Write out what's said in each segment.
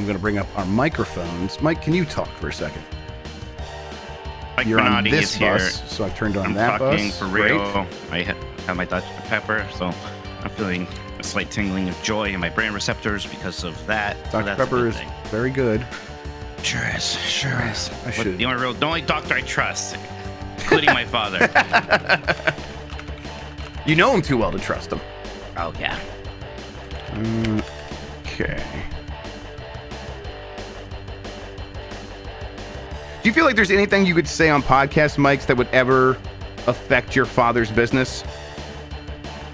I'm going to bring up our microphones. Mike, can you talk for a second? Mike You're on Bernardi this is bus, here. so I've turned on I'm that talking bus. for real. Great. I have my Dr. Pepper, so I'm feeling a slight tingling of joy in my brain receptors because of that. So Dr. Pepper is very good. Sure is. I should. The only doctor I trust, including my father. You know him too well to trust him. Oh, yeah. Okay. Do you feel like there's anything you could say on podcast mics that would ever affect your father's business?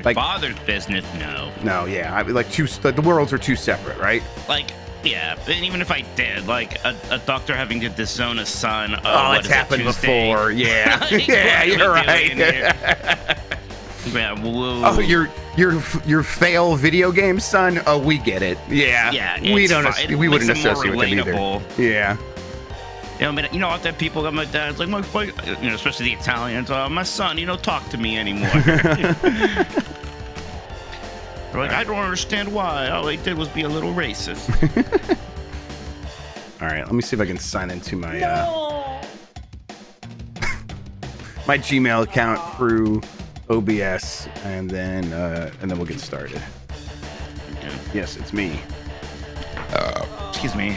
Like Father's business? No. No, yeah. I mean, like the worlds are too separate, right? Like, yeah, and even if I did, like a doctor having to disown a son. Oh, it's happened before. Yeah, yeah, you're right. Yeah, whoa. Oh, your fail video game son. Oh, we get it. Yeah, Yeah, we don't. fine. We wouldn't Makes it more associate with it either. relatable. Yeah. I mean, out there people got my dad's like, especially the Italians. My son, talk to me anymore. They're like, I don't understand why. All they did was be a little racist. All right, let me see if I can sign into my my Gmail account through OBS, and then we'll get started. Okay. Yes, it's me. Excuse me.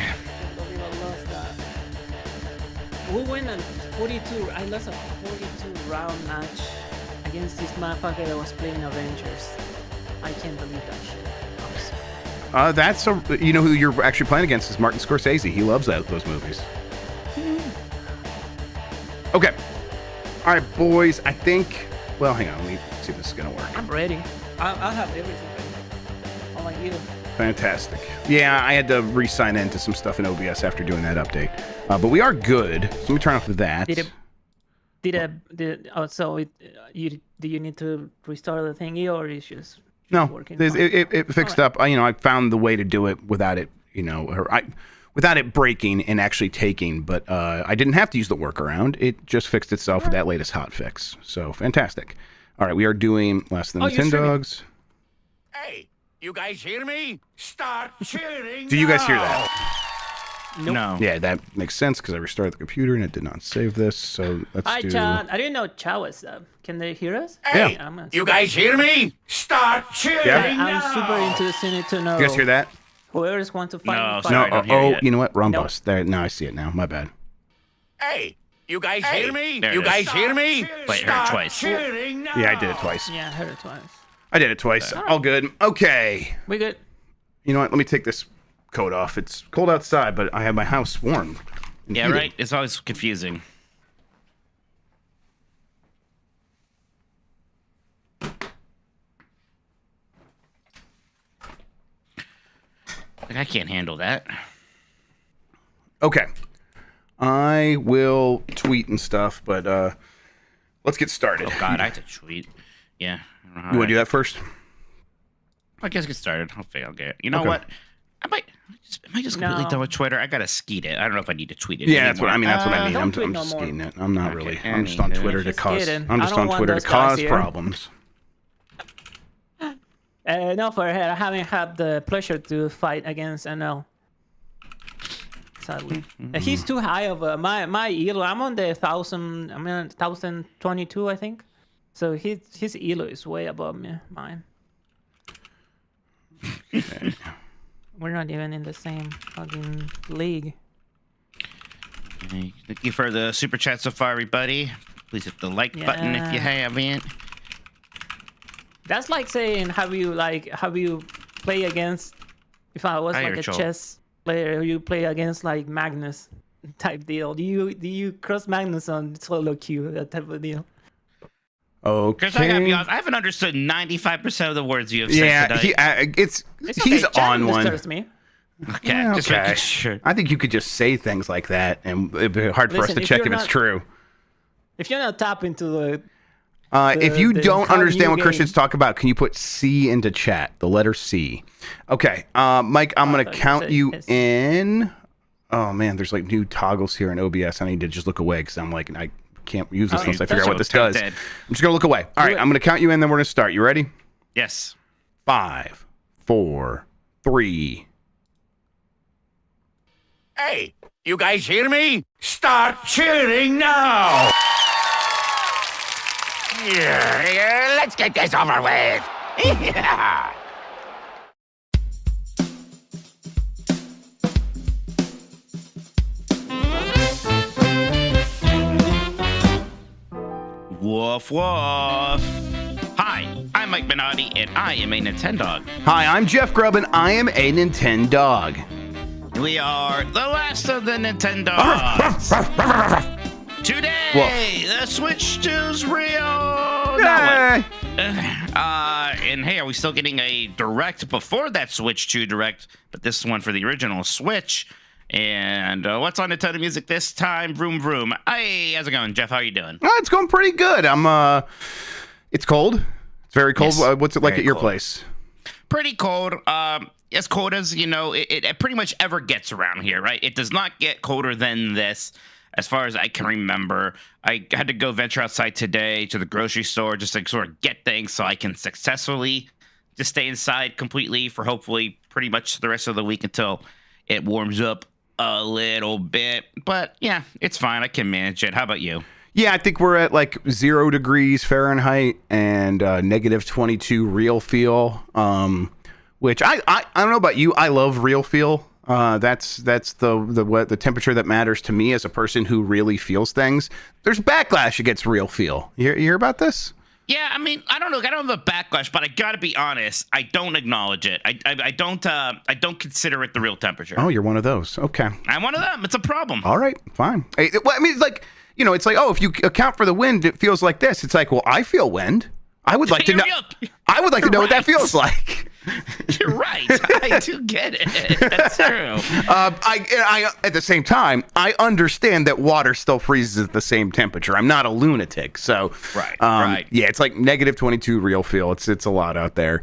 We win a 42. I lost a 42 round match against this motherfucker that was playing Avengers. I can't believe that shit. That's you know who you're actually playing against is Martin Scorsese. He loves those movies. Okay. All right, boys. I think. Well, hang on. Let me see if this is gonna work. I'm ready. I'll have everything ready. Oh, like you. Fantastic. Yeah, I had to re-sign into some stuff in OBS after doing that update. But we are good. So let me turn off that. Do you need to restart the thingy, or is just No, working fine? it fixed up. I found the way to do it without it, without it breaking and actually taking. But I didn't have to use the workaround. It just fixed itself with that latest hot fix. So fantastic. All right, we are doing Last of the Nintendogs. Hey, you guys hear me? Start cheering. Do you guys hear that? Nope. No. Yeah, that makes sense because I restarted the computer and it did not save this. So let's Hi, do. Chad. I didn't know Chad was up. Can they hear us? Hey, Yeah. you guys hear me? Start cheering. Yeah. I'm super interested to know. You guys hear that? Whoever's want to fight. No, me, sorry, No. I don't hear Oh, yet. you know what? Wrong No. bus. There. Now I see it now. My bad. Hey, you guys hear me? There it You is. guys hear me? Wait, heard it twice. Cheering now. Yeah, I did it twice. Yeah, I heard it twice. I did it twice. All good. Okay. We good. You know what? Let me take this coat off. It's cold outside, but I have my house warm. and Yeah, heated. right. It's always confusing. Like, I can't handle that. Okay. I will tweet and stuff, but let's get started. Oh God, I have to tweet. Yeah. I don't know how You want to do that first? I guess get started. Hopefully I'll get it. You know Okay. what? Am I just completely No. done with Twitter? I gotta skeet it. I don't know if I need to tweet it. Yeah, that's what anymore. I mean. That's what I mean. don't I'm tweet no just more. skiing it. I'm not Okay, really. I'm just on anywho. Twitter to Just cause. kidding. I'm I just don't on want Twitter to those guys cause here. problems. No, for I haven't had the pleasure to fight against NL. Sadly, he's too high of a my elo. I'm on the 1,000. I'm on 1,022, I think. So his elo is way above mine. Okay. We're not even in the same fucking league. Okay, thank you for the super chat so far, everybody. Please hit the like button if you Yeah. haven't. That's like saying, have you play against? If I was Hi, like a Rachel. chess player, you play against like Magnus type deal. Do you cross Magnus on solo queue, that type of deal? Chris, I gotta be Okay. honest. I haven't understood 95% of the words you have Yeah, said tonight. It's he's okay. on Chat one. disturbs me. Okay, Yeah, just okay. making sure. I think you could just say things like that, and it'd be hard for us Listen, to if check you're if it's not- true. If you're not tap into the If you the don't entire understand new what Christians game. talk about, can you put C into chat? The letter C. Okay, Mike, I'm gonna thought you count said you S. in. Oh man, there's like new toggles here in OBS. I need to just look away because I'm like I can't use this Oh, unless I that's figure out what this does. tempted. I'm just gonna look away. All right, it. I'm gonna count you in, then we're gonna start. You ready? Yes. 5, 4, 3. Hey, you guys hear me? Start cheering now! Yeah, let's get this over with. Yeah. Woof woof. Hi, I'm Mike Minotti, and I am a Nintendog. Hi, I'm Jeff Grubb, and I am a Nintendog. We are the last of the Nintendogs. Today, the Switch 2's real. Yay! And hey, are we still getting a direct before that Switch 2 direct? But this is one for the original Switch. And what's on Nintendo Music this time? Vroom vroom. Hey, how's it going, Jeff? How are you doing? Oh, it's going pretty good. It's cold. It's very cold. Yes, What's it like very at your cold. place? Pretty cold. As cold as, it pretty much ever gets around here, right? It does not get colder than this, as far as I can remember. I had to go venture outside today to the grocery store just to sort of get things so I can successfully just stay inside completely for hopefully pretty much the rest of the week until it warms up a little bit. But yeah, it's fine. I can manage it. How about you? Yeah, I think we're at like 0 degrees Fahrenheit and negative 22 real feel. Which I don't know about you. I love real feel. That's the temperature that matters to me as a person who really feels things. There's backlash against real feel. You hear about this? Yeah, I mean, I don't know. I don't have a backlash, but I gotta be honest. I don't acknowledge it. I don't consider it the real temperature. Oh, you're one of those. Okay. I'm one of them. It's a problem. All right. Fine. Well, I mean, it's like, it's like, oh, if you account for the wind, it feels like this. It's like, well, I feel wind. I would like to know. I would like to know what that feels like. You're right. I do get it. That's true. I at the same time, I understand that water still freezes at the same temperature. I'm not a lunatic, so right. Yeah, it's like negative 22 real feel. It's a lot out there.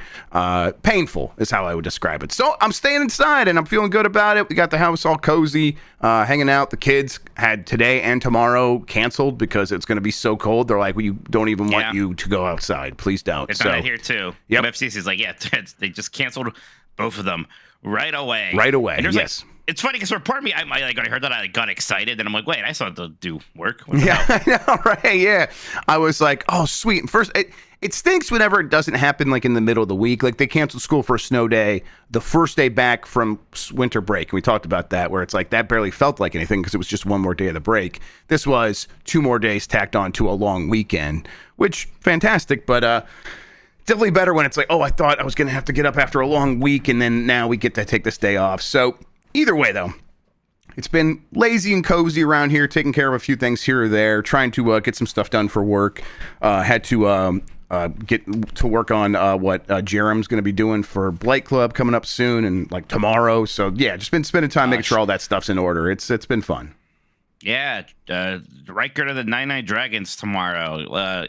Painful is how I would describe it. So I'm staying inside and I'm feeling good about it. We got the house all cozy, hanging out. The kids had today and tomorrow canceled because it's going to be so cold. They're like, we don't even want you to go outside. Please don't. It's not here too. Yep. FCC's like, yeah, they just canceled both of them right away. Right away. Yes. Like, it's funny because for part of me, I heard that, I got excited, and I'm like, wait, I still have to do work. What the Yeah, hell? I know, right? Yeah, I was like, oh, sweet. And first, it stinks whenever it doesn't happen like in the middle of the week. Like they canceled school for a snow day, the first day back from winter break. And we talked about that, where it's like that barely felt like anything because it was just one more day of the break. This was 2 more days tacked on to a long weekend, which fantastic, but definitely better when it's like, oh, I thought I was going to have to get up after a long week, and then now we get to take this day off. So either way, though, it's been lazy and cozy around here, taking care of a few things here or there, trying to get some stuff done for work. Had to get to work on what Jerem's going to be doing for Blight Club coming up soon and like tomorrow. So yeah, just been spending time making sure all that stuff's in order. It's been fun. Yeah, Riker to the 99 Dragons tomorrow.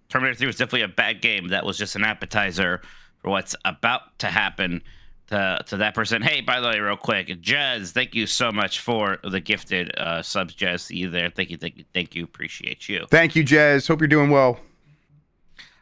Terminator 3 was definitely a bad game. That was just an appetizer for what's about to happen to that person. Hey, by the way, real quick, Jez, thank you so much for the gifted subs, Jez. See you there. Thank you. Appreciate you. Thank you, Jez. Hope you're doing well.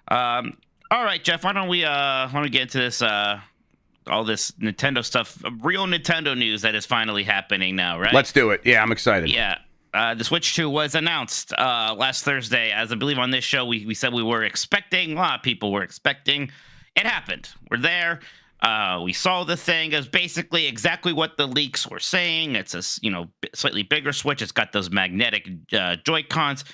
All right, Jeff. Why don't we get into this all this Nintendo stuff, real Nintendo news that is finally happening now, right? Let's do it. Yeah, I'm excited. Yeah. The Switch 2 was announced last Thursday. As I believe on this show, we said we were expecting. A lot of people were expecting. It happened. We're there. We saw the thing. It was basically exactly what the leaks were saying. It's a slightly bigger Switch. It's got those magnetic Joy-Cons.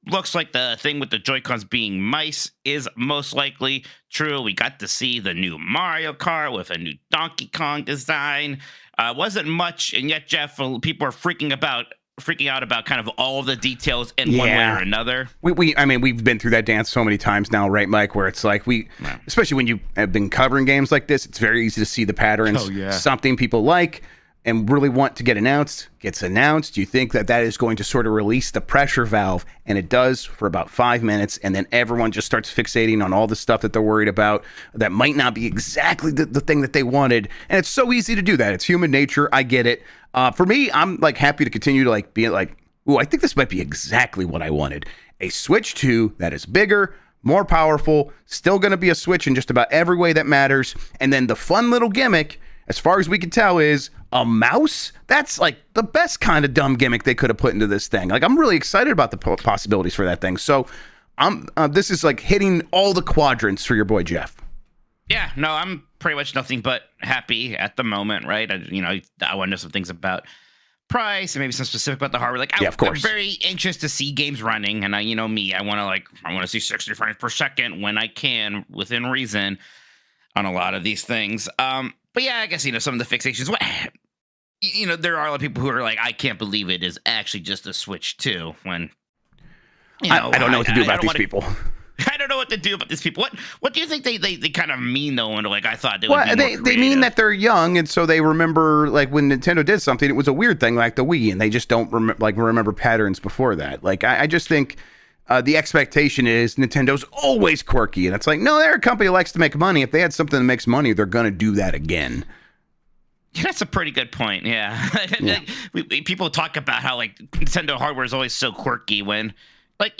Looks like the thing with the Joy-Cons being mice is most likely true. We got to see the new Mario Kart with a new Donkey Kong design. Wasn't much, and yet, Jeff, people are freaking out about kind of all of the details in one way or another. I mean, we've been through that dance so many times now, right, Mike? Where it's like especially when you have been covering games like this, it's very easy to see the patterns. Oh, yeah. Something people like and really want to get announced gets announced. You think that is going to sort of release the pressure valve, and it does for about 5 minutes, and then everyone just starts fixating on all the stuff that they're worried about that might not be exactly the thing that they wanted. And it's so easy to do that. It's human nature. I get it. For me, I'm like happy to continue to like be like, ooh, I think this might be exactly what I wanted. A Switch 2 that is bigger, more powerful, still going to be a Switch in just about every way that matters. And then the fun little gimmick as far as we can tell, is a mouse. That's like the best kind of dumb gimmick they could have put into this thing. Like, I'm really excited about the possibilities for that thing. So this is like hitting all the quadrants for your boy Jeff. Yeah, no, I'm pretty much nothing but happy at the moment, right? I want to know some things about price and maybe some specific about the hardware. Like, of course. I'm very anxious to see games running, and I want to see 60 frames per second when I can, within reason, on a lot of these things. But yeah, I guess some of the fixations. There are a lot of people who are like, I can't believe it is actually just a Switch 2. When I don't know what to do about these people. I don't know what to do about these people. What do you think they kind of mean though? And like, I thought they would well, be more they mean that they're young, and so they remember like when Nintendo did something, it was a weird thing like the Wii, and they just don't remember patterns before that. Like I just think the expectation is Nintendo's always quirky, and it's like, no, they're a company that likes to make money. If they had something that makes money, they're gonna do that again. Yeah, that's a pretty good point. Yeah, people talk about how like Nintendo hardware is always so quirky when, like,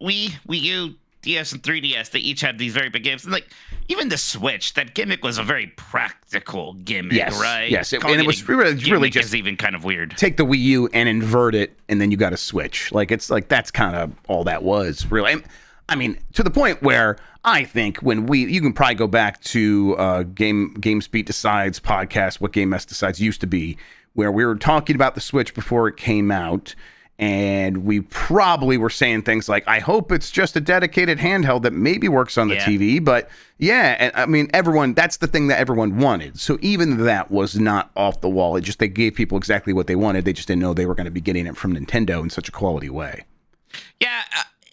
Wii U, DS, and 3DS, they each had these very big games. And like, even the Switch, that gimmick was a very practical gimmick, right? Yes, and it was really just even kind of weird. Take the Wii U and invert it, and then you got a Switch. Like, it's like that's kind of all that was, really. I mean, to the point where I think you can probably go back to GameSpeak Decides podcast, what Game Mess Decides used to be, where we were talking about the Switch before it came out. And we probably were saying things like, I hope it's just a dedicated handheld that maybe works on the TV. But yeah, and I mean, that's the thing that everyone wanted. So even that was not off the wall. They gave people exactly what they wanted. They just didn't know they were going to be getting it from Nintendo in such a quality way. Yeah,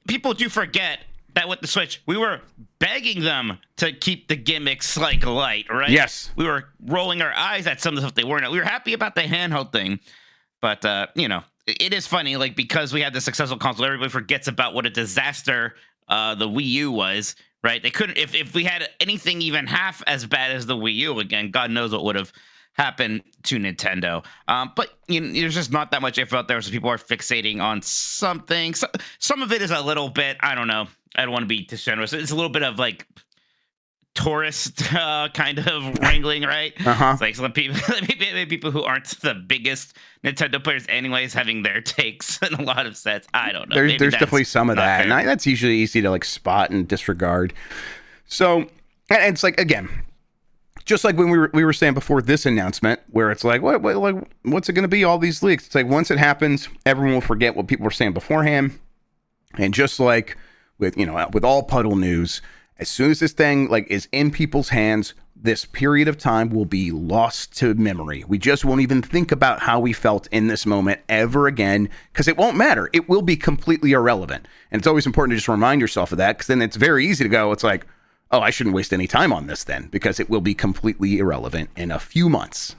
people do forget that with the Switch, we were begging them to keep the gimmicks like light, right? Yes. We were rolling our eyes at some of the stuff they weren't. We were happy about the handheld thing, but it is funny, like, because we had the successful console, everybody forgets about what a disaster the Wii U was, right? They couldn't, if we had anything even half as bad as the Wii U, again, God knows what would have happened to Nintendo. But there's just not that much info out there, so people are fixating on something. So, some of it is a little bit, I don't know, I don't want to be too generous. It's a little bit of like tourist kind of wrangling, right? It's like some people who aren't the biggest Nintendo players anyways having their takes in a lot of sets. I don't know. There's definitely some of that, and that's usually easy to like spot and disregard. So, and it's like, again, just like when we were saying before this announcement, where it's like, what's it going to be? All these leaks. It's like once it happens, everyone will forget what people were saying beforehand, and just like with all Puddle news, as soon as this thing is in people's hands, this period of time will be lost to memory. We just won't even think about how we felt in this moment ever again, because it won't matter. It will be completely irrelevant. And it's always important to just remind yourself of that, because then it's very easy to go, it's like, oh, I shouldn't waste any time on this then, because it will be completely irrelevant in a few months.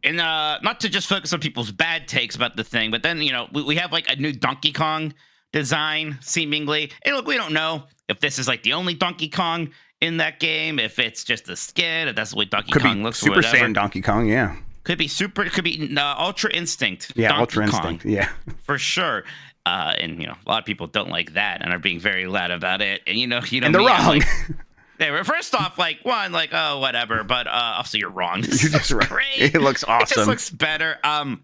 And not to just focus on people's bad takes about the thing, but then, we have like a new Donkey Kong design, seemingly. And look, we don't know if this is like the only Donkey Kong in that game, if it's just a skin, if that's the way Donkey Kong looks. Super Saiyan Donkey Kong, yeah. Could be Ultra Instinct. Yeah, Donkey Ultra Kong, Instinct, yeah. for sure. And a lot of people don't like that and are being very loud about it. And and they're wrong. First off, oh, whatever. But also, you're wrong. This You're just right. great. It looks awesome. It just looks better. I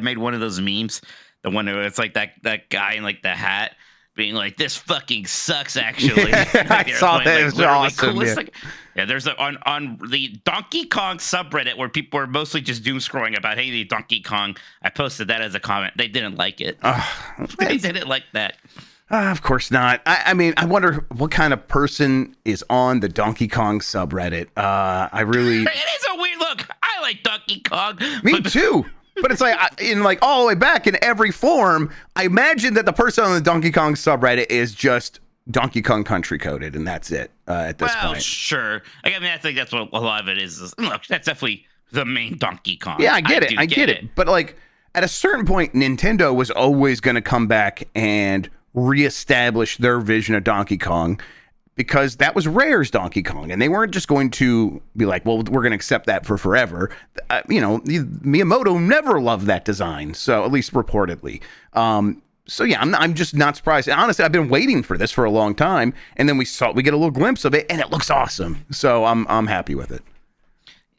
made one of those memes. The one where it's like that guy in like the hat being like, "This fucking sucks." Actually, I saw that. It was awesome. Cool. There's on the Donkey Kong subreddit where people are mostly just doom scrolling about, "Hey, the Donkey Kong." I posted that as a comment. They didn't like it. They didn't like that. Of course not. I mean, I wonder what kind of person is on the Donkey Kong subreddit. I really. It is a weird look. I like Donkey Kong. Me too. But it's like all the way back in every form, I imagine that the person on the Donkey Kong subreddit is just Donkey Kong country coded, and that's it at this point. Well, sure. I mean, I think that's what a lot of it is. Look, that's definitely the main Donkey Kong. Yeah, I get it. But at a certain point, Nintendo was always going to come back and reestablish their vision of Donkey Kong, because that was Rare's Donkey Kong, and they weren't just going to be like, well, we're going to accept that for forever. Miyamoto never loved that design, so at least reportedly. So yeah, I'm just not surprised. And honestly, I've been waiting for this for a long time, and then we get a little glimpse of it, and it looks awesome. So I'm happy with it.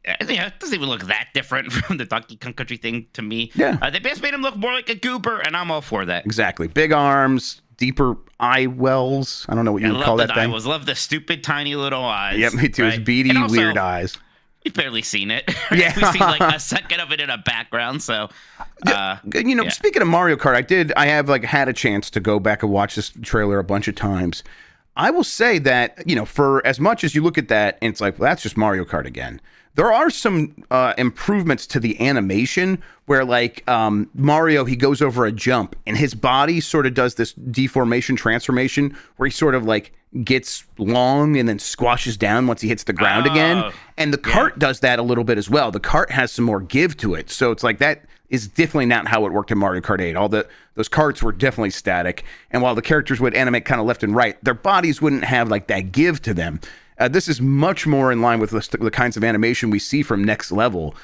Yeah, it doesn't even look that different from the Donkey Kong Country thing to me. Yeah. They just made him look more like a goober, and I'm all for that. Exactly. Big arms, deeper eye wells. I don't know what you would call that thing. I love the stupid tiny little eyes. Yep, me too. His beady, also, weird eyes. We've barely seen it. Yeah. We've seen like a second of it in a background. So, Speaking of Mario Kart, I have had a chance to go back and watch this trailer a bunch of times. I will say that, for as much as you look at that and it's like, well, that's just Mario Kart again. There are some improvements to the animation where, Mario, he goes over a jump and his body sort of does this deformation transformation where he sort of gets long and then squashes down once he hits the ground again. And the kart does that a little bit as well. The kart has some more give to it. So it's that is definitely not how it worked in Mario Kart 8. Those karts were definitely static. And while the characters would animate kind of left and right, their bodies wouldn't have that give to them. This is much more in line with the kinds of animation we see from Next Level.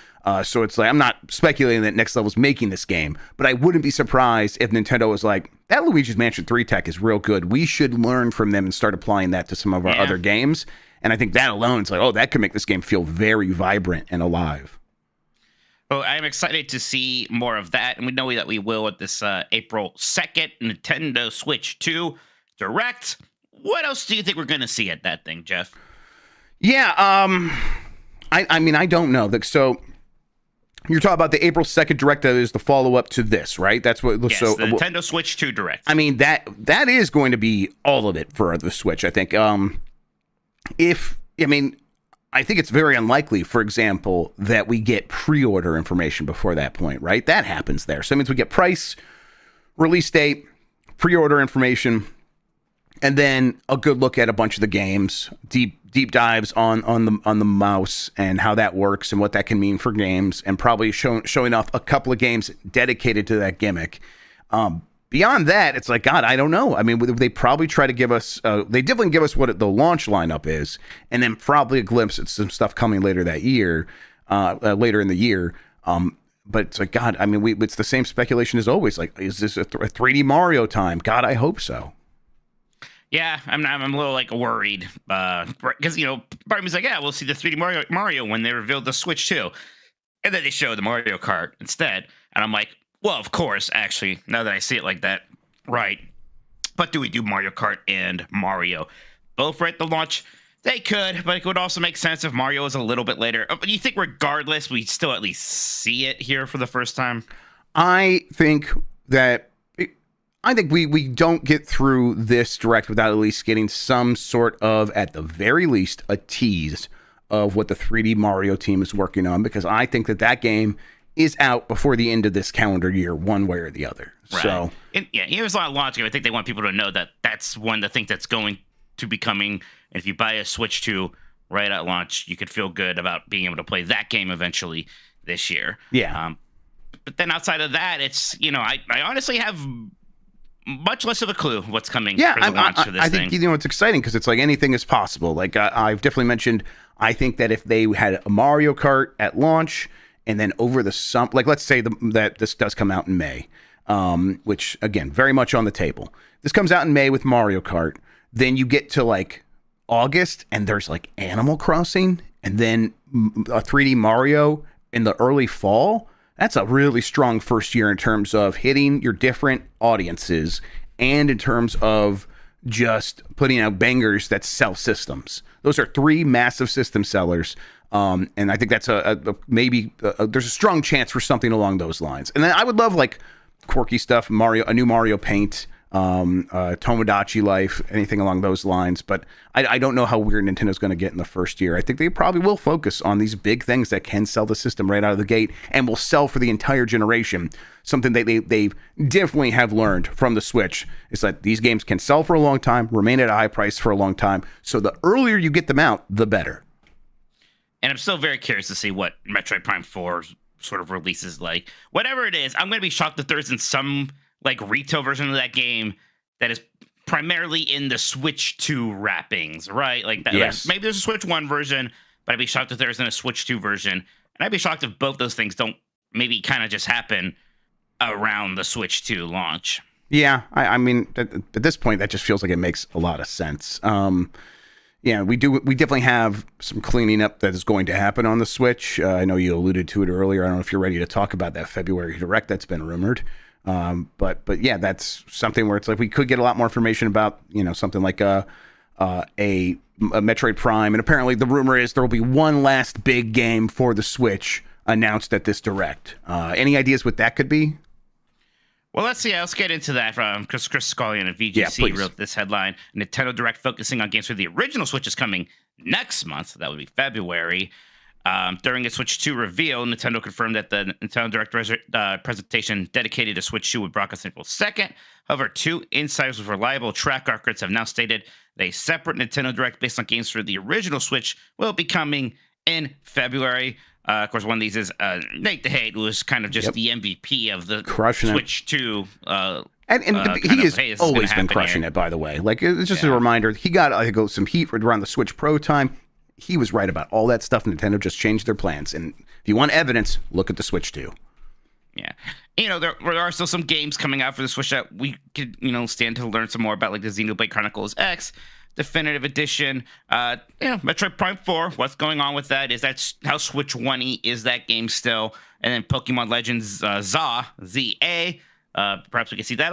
So it's I'm not speculating that Next Level's making this game, but I wouldn't be surprised if Nintendo was that Luigi's Mansion 3 tech is real good. We should learn from them and start applying that to some of our other games. And I think that alone is that could make this game feel very vibrant and alive. Well, I'm excited to see more of that, and we know that we will at this April 2nd Nintendo Switch 2 Direct. What else do you think we're going to see at that thing, Jeff? Yeah, I don't know. So you're talking about the April 2nd Direct that is the follow-up to this, right? That's what. Yes, the Nintendo Switch 2 Direct. I mean, that is going to be all of it for the Switch, I think. I think it's very unlikely, for example, that we get pre-order information before that point, right? That happens there. So that means we get price, release date, pre-order information, and then a good look at a bunch of the games, deep dives on the mouse and how that works and what that can mean for games, and probably showing off a couple of games dedicated to that gimmick. Beyond that, it's God, I don't know. I mean, they probably try to give us, they definitely give us what the launch lineup is, and then probably a glimpse at some stuff coming later that year, later in the year. But it's God, I mean, it's the same speculation as always. Is this a 3D Mario time? God, I hope so. Yeah, I'm a little worried because part of me's we'll see the 3D Mario when they revealed the Switch 2, and then they show the Mario Kart instead, and I'm like, well, of course, actually, now that I see it like that, right? But do we do Mario Kart and Mario both right at the launch? They could, but it would also make sense if Mario is a little bit later. But you think regardless, we still at least see it here for the first time? I think we don't get through this Direct without at least getting some sort of, at the very least, a tease of what the 3D Mario team is working on, because I think that game is out before the end of this calendar year, one way or the other. Right. So, here's a lot of logic. I think they want people to know that that's one of the things that's going to be coming. And if you buy a Switch 2 right at launch, you could feel good about being able to play that game eventually this year. Yeah. But then outside of that, it's, I honestly have much less of a clue what's coming for the launch of this thing. I think, it's exciting because it's anything is possible. I've definitely mentioned, I think that if they had a Mario Kart at launch, and then over the summer, let's say that this does come out in May, which, again, very much on the table. This comes out in May with Mario Kart. Then you get to, August, and there's, Animal Crossing, and then a 3D Mario in the early fall. That's a really strong first year in terms of hitting your different audiences and in terms of just putting out bangers that sell systems. Those are 3 massive system sellers. And I think that's maybe there's a strong chance for something along those lines. And then I would love quirky stuff, a new Mario Paint, Tomodachi Life, anything along those lines. But I don't know how weird Nintendo's going to get in the first year. I think they probably will focus on these big things that can sell the system right out of the gate and will sell for the entire generation. Something they definitely have learned from the Switch is that these games can sell for a long time, remain at a high price for a long time. So the earlier you get them out, the better. And I'm still very curious to see what Metroid Prime 4 sort of releases like. Whatever it is, I'm going to be shocked if there's in some retail version of that game that is primarily in the Switch 2 wrappings, right? That. Yes. Maybe there's a Switch 1 version, but I'd be shocked if there's in a Switch 2 version. And I'd be shocked if both those things don't maybe kind of just happen around the Switch 2 launch. Yeah, I mean, at this point, that just feels like it makes a lot of sense. Yeah, we definitely have some cleaning up that is going to happen on the Switch. I know you alluded to it earlier. I don't know if you're ready to talk about that February Direct that's been rumored. But yeah, that's something where it's like we could get a lot more information about, something like a Metroid Prime. And apparently the rumor is there will be one last big game for the Switch announced at this Direct. Any ideas what that could be? Well, let's see. Let's get into that from Chris Scullion of VGC wrote this headline. Nintendo Direct focusing on games for the original Switch is coming next month. That would be February. During its Switch 2 reveal, Nintendo confirmed that the Nintendo Direct presentation dedicated to Switch 2 would broadcast April 2nd. However, two insiders with reliable track records have now stated that a separate Nintendo Direct based on games for the original Switch will be coming in February. Of course, one of these is Nate the Hate, who was kind of just the MVP of the Switch 2. And he has always been crushing it, by the way. Like, it's just a reminder. He got some heat around the Switch Pro time. He was right about all that stuff. Nintendo just changed their plans. And if you want evidence, look at the Switch 2. Yeah. There are still some games coming out for the Switch that we could, stand to learn some more about, like the Xenoblade Chronicles X Definitive Edition. Metroid Prime 4, what's going on with that? Is that how Switch 1-y is that game still? And then Pokemon Legends ZA. Perhaps we can see that.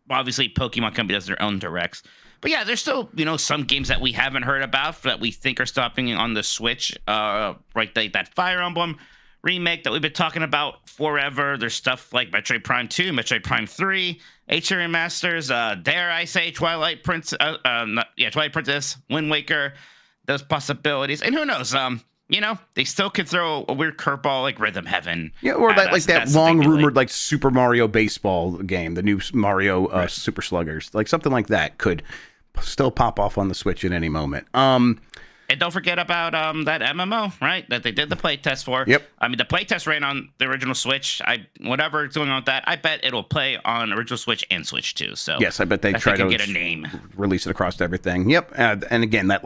Obviously Pokemon Company does their own directs. But yeah, there's still, some games that we haven't heard about that we think are stopping on the Switch. That Fire Emblem remake that we've been talking about forever. There's stuff like Metroid Prime 2, Metroid Prime 3, HD Remasters, dare I say Twilight Princess, Wind Waker, those possibilities. And who knows, they still could throw a weird curveball like Rhythm Heaven. Yeah, or that long rumored like Super Mario Baseball game, the new Mario Super Sluggers, like something like that could still pop off on the Switch at any moment. And don't forget about that MMO, right? That they did the playtest for. Yep. I mean, the playtest ran on the original Switch. Whatever's going on with that, I bet it'll play on original Switch and Switch 2. So yes, I bet they try to get a name, release it across everything. Yep. And again, that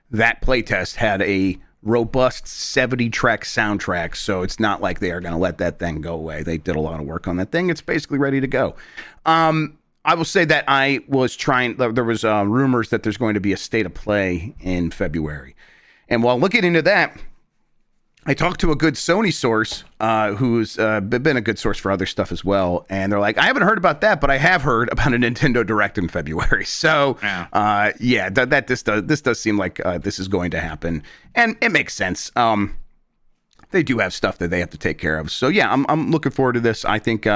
playtest had a robust 70-track soundtrack, so it's not like they are going to let that thing go away. They did a lot of work on that thing. It's basically ready to go. I will say that I was there was rumors that there's going to be a state of play in February. And while looking into that, I talked to a good Sony source who's been a good source for other stuff as well. And they're like, I haven't heard about that, but I have heard about a Nintendo Direct in February. So, this does seem like this is going to happen. And it makes sense. They do have stuff that they have to take care of. So, yeah, I'm looking forward to this. I think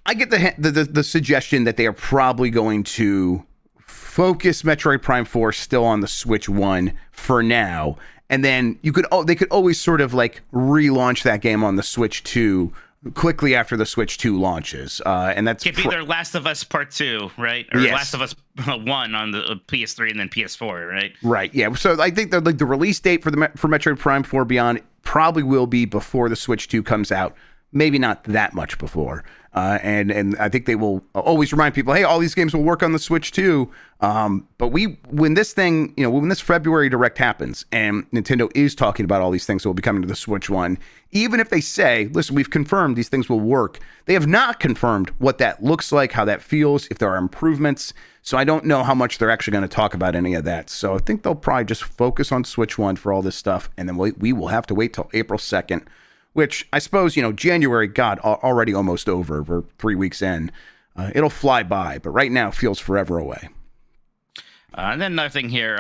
I get the suggestion that they are probably going to focus Metroid Prime 4 still on the Switch 1 for now. And then they could always sort of like relaunch that game on the Switch 2 quickly after the Switch 2 launches. And that's could be their Last of Us Part 2, right? Or Last of Us 1 on the PS3 and then PS4, right? Right. Yeah. So I think the release date for Metroid Prime 4 Beyond probably will be before the Switch 2 comes out. Maybe not that much before. And I think they will always remind people, hey, all these games will work on the Switch too. But when this February Direct happens and Nintendo is talking about all these things that will be coming to the Switch 1, even if they say, listen, we've confirmed these things will work, they have not confirmed what that looks like, how that feels, if there are improvements. So I don't know how much they're actually going to talk about any of that. So I think they'll probably just focus on Switch 1 for all this stuff. And then we will have to wait till April 2nd. Which I suppose, January, God, already almost over. We're 3 weeks in. It'll fly by, but right now feels forever away. And then another thing here,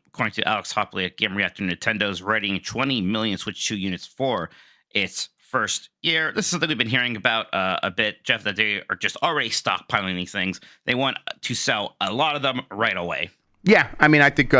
according to Alex Hopley at Game Reactor, Nintendo's writing 20 million Switch 2 units for its first year. This is something we've been hearing about a bit, Jeff, that they are just already stockpiling these things. They want to sell a lot of them right away. Yeah, I mean, I think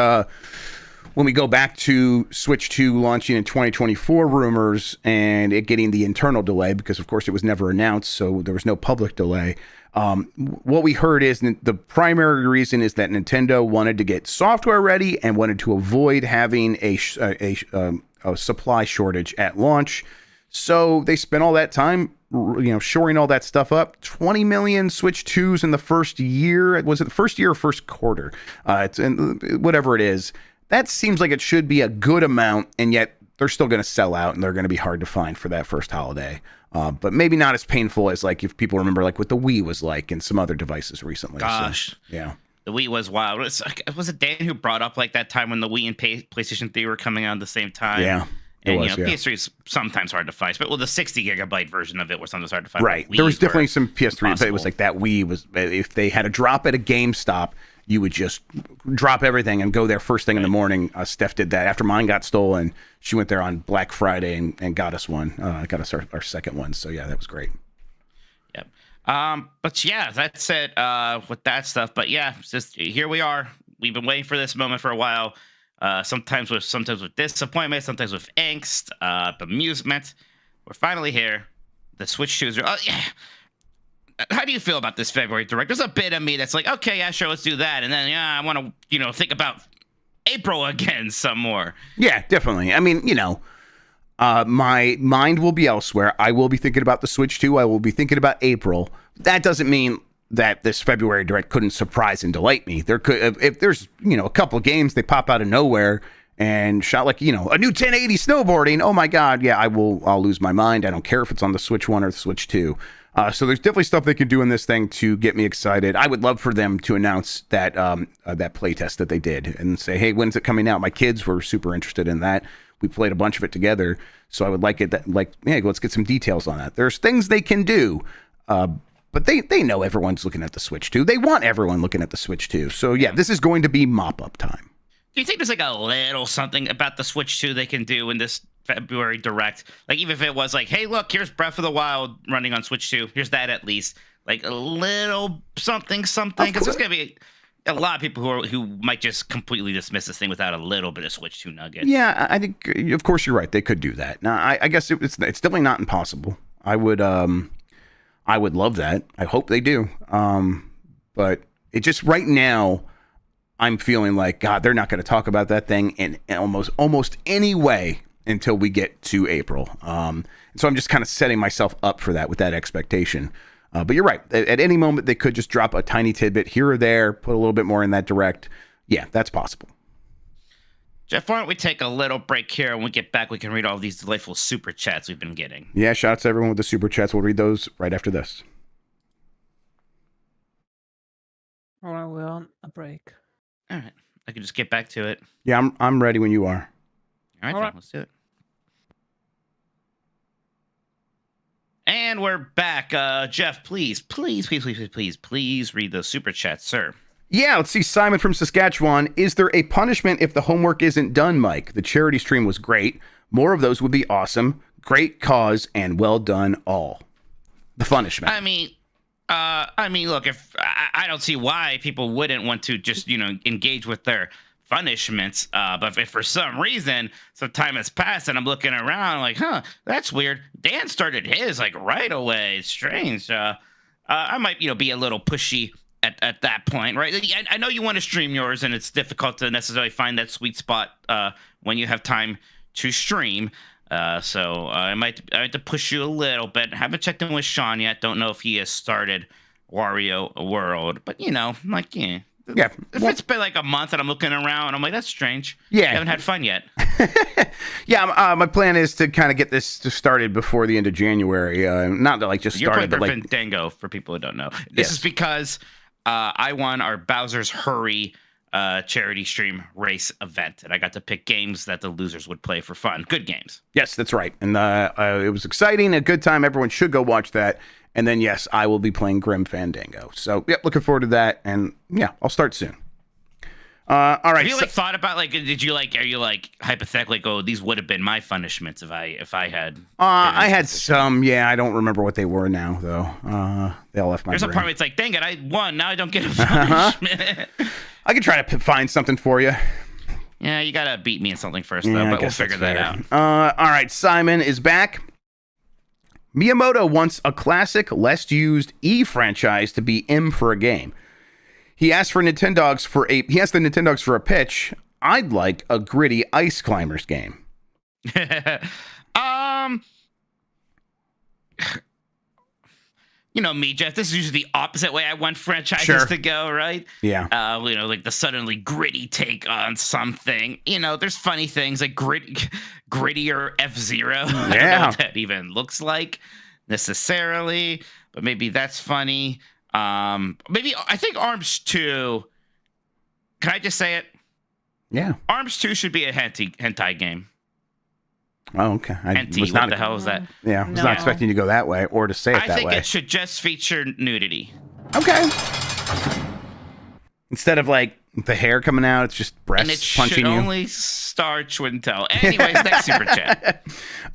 when we go back to Switch 2 launching in 2024 rumors and it getting the internal delay, because of course it was never announced, so there was no public delay. What we heard is the primary reason is that Nintendo wanted to get software ready and wanted to avoid having a supply shortage at launch. So they spent all that time, shoring all that stuff up. 20 million Switch 2s in the first year. Was it the first year or first quarter? Whatever it is. That seems like it should be a good amount, and yet they're still going to sell out and they're going to be hard to find for that first holiday. But maybe not as painful as like if people remember like what the Wii was like and some other devices recently. Gosh. So, yeah. The Wii was wild. Was it Dan who brought up like that time when the Wii and PlayStation 3 were coming out at the same time? Yeah. And PS3 is sometimes hard to find, but the 60 gigabyte version of it was sometimes hard to find. Right. There was definitely some PS3, but it was like that Wii was, if they had a drop at a GameStop, you would just drop everything and go there first thing in the morning. Steph did that after mine got stolen. She went there on Black Friday and got us one, got us our second one. So yeah, that was great. Yep. But yeah, that's it with that stuff. But yeah, it's just here we are. We've been waiting for this moment for a while. Sometimes with disappointment, sometimes with angst, amusement. We're finally here. The Switch 2 is. Yeah. How do you feel about this February Direct? There's a bit of me that's like, okay, yeah, sure, let's do that, and then I want to, think about April again some more. Yeah, definitely. I mean, my mind will be elsewhere. I will be thinking about the Switch 2. I will be thinking about April. That doesn't mean that this February Direct couldn't surprise and delight me. There could, if there's, a couple of games they pop out of nowhere and shot like, a new 1080 snowboarding. Oh my God. Yeah, I'll lose my mind. I don't care if it's on the Switch 1 or the Switch 2. So there's definitely stuff they can do in this thing to get me excited. I would love for them to announce that that playtest that they did and say, hey, when's it coming out? My kids were super interested in that. We played a bunch of it together. So I would like it hey, let's get some details on that. There's things they can do. But they know everyone's looking at the Switch 2. They want everyone looking at the Switch 2. So yeah, this is going to be mop-up time. Do you think there's like a little something about the Switch 2 they can do in this February Direct? Like even if it was like, hey, look, here's Breath of the Wild running on Switch 2. Here's that at least. Like a little something. Because there's going to be a lot of people who might just completely dismiss this thing without a little bit of Switch 2 nuggets. Yeah, I think, of course, you're right. They could do that. Now, I guess it's definitely not impossible. I would love that. I hope they do. But it just right now, I'm feeling like, God, they're not going to talk about that thing in almost any way until we get to April. So I'm just kind of setting myself up for that with that expectation. But you're right. At any moment, they could just drop a tiny tidbit here or there, put a little bit more in that Direct. Yeah, that's possible. Jeff, why don't we take a little break here, and when we get back, we can read all these delightful super chats we've been getting. Yeah, shout out to everyone with the super chats. We'll read those right after this. All right, we're on a break. All right. I can just get back to it. Yeah, I'm ready when you are. All right, let's do it. And we're back. Jeff, please read the super chat, sir. Yeah, let's see. Simon from Saskatchewan. Is there a punishment if the homework isn't done, Mike? The charity stream was great. More of those would be awesome. Great cause and well done all. The punishment. I mean, look, if I don't see why people wouldn't want to just, engage with their punishments. But if for some reason some time has passed and I'm looking around like, that's weird. Dan started his like right away. It's strange. I might, be a little pushy at that point, right? I know you want to stream yours, and it's difficult to necessarily find that sweet spot when you have time to stream. So I might have to push you a little bit. Haven't checked in with Sean yet. Don't know if he has started Wario World, but Yeah. If it's been like a month and I'm looking around, I'm like, that's strange. Yeah. I haven't had fun yet. Yeah, my plan is to kind of get this started before the end of January. Not to like just You're started, playing but for like Fandango, for people who don't know. This is because I won our Bowser's Hurry charity stream race event, and I got to pick games that the losers would play for fun. Good games. Yes, that's right. And it was exciting, a good time. Everyone should go watch that. And then, yes, I will be playing Grim Fandango. So, yep, looking forward to that. And, yeah, I'll start soon. All right. Have you, thought about, are you, hypothetically go, these would have been my punishments if I had... I had some, yeah. I don't remember what they were now, though. They all left my brain. There's a part where it's like, dang it, I won. Now I don't get a punishment. I could try to find something for you. Yeah, you got to beat me in something first, though, but we'll figure that out. All right, Simon is back. Miyamoto wants a classic, less used E franchise to be M for a game. He asked the Nintendogs for a pitch. I'd like a gritty Ice Climbers game. you know me, Jeff. This is usually the opposite way I want franchises Sure. to go, right? Yeah. You know, like the suddenly gritty take on something. You know, there's funny things like grittier F-Zero. I don't know Yeah. what that even looks like necessarily, but maybe that's funny. Maybe I think Arms 2. Can I just say it? Yeah. Arms 2 should be a hentai game. Oh, okay. I Hentai, was what not. the hell is that? Yeah, I was No. not expecting you to go that way or to say it I that think way. it should just feature nudity. Okay. Instead of like the hair coming out, it's just And it breasts should punching you. only star Twintel. Anyways, next super chat.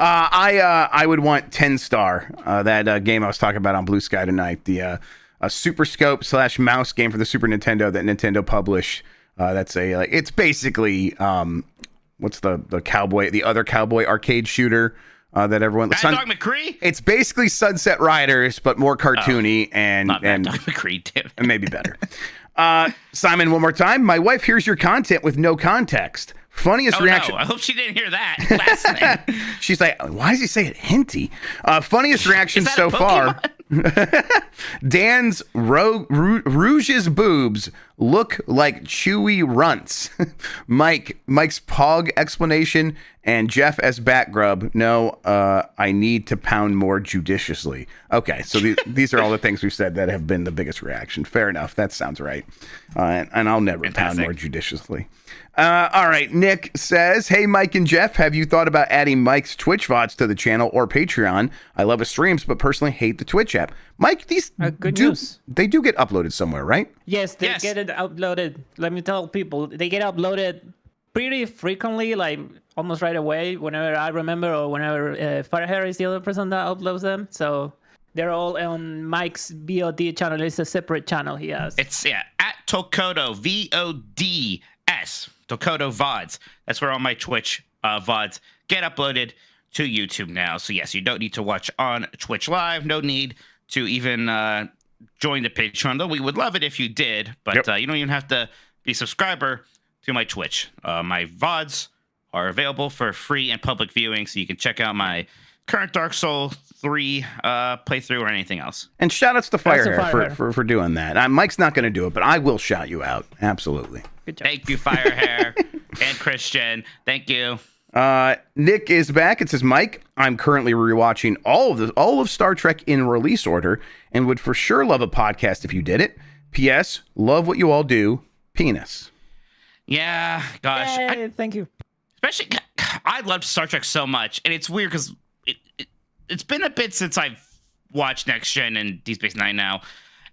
I would want 10-star. That game I was talking about on Blue Sky tonight. The a Super Scope / mouse game for the Super Nintendo that Nintendo published. That's it's basically what's the other cowboy arcade shooter that everyone. Mad Dog McCree? It's basically Sunset Riders, but more cartoony Not Mad and Dog McCree, damn it. and maybe better. Simon, one more time. My wife hears your content with no context. Funniest Oh, reaction. no. I hope she didn't hear that last thing. She's like, why does he say it hinty? Funniest reaction Is that so a far. Pokemon? Dan's Rouge's boobs look like chewy runts. Mike's Pog explanation, and Jeff as Bat Grubb. No, I need to pound more judiciously. Okay, so these are all the things we've said that have been the biggest reaction. Fair enough. That sounds right. And I'll never pound Fantastic. more judiciously. All right, Nick says, hey, Mike and Jeff, have you thought about adding Mike's Twitch VODs to the channel or Patreon? I love his streams, but personally hate the Twitch app. Mike, these good news. they do get uploaded somewhere, right? Yes, they Yes. get it uploaded. Let me tell people, they get uploaded pretty frequently, like almost right away, whenever I remember or whenever Firehair is the other person that uploads them. So they're all on Mike's VOD channel. It's a separate channel he has. It's, at Tokoto, VODS, Tokoto VODs. That's where all my Twitch VODs get uploaded to YouTube now. So, yes, you don't need to watch on Twitch Live. No need to even join the Patreon, though we would love it if you did. But Yep. you don't even have to be a subscriber to my Twitch. My VODs are available for free and public viewing, so you can check out my current Dark Souls 3 playthrough or anything else. And shout outs to Shout outs to Firehair Firehair. for doing that. Mike's not going to do it, but I will shout you out. Absolutely. Good job. Thank you, Firehair and Christian. Thank you. Nick is back. It says, Mike, I'm currently rewatching all of Star Trek in release order and would for sure love a podcast if you did it. P.S. Love what you all do. Penis. Yeah, gosh. Yay, thank you. Especially, I loved Star Trek so much, and it's weird because it's been a bit since I've watched Next Gen and Deep Space Nine now,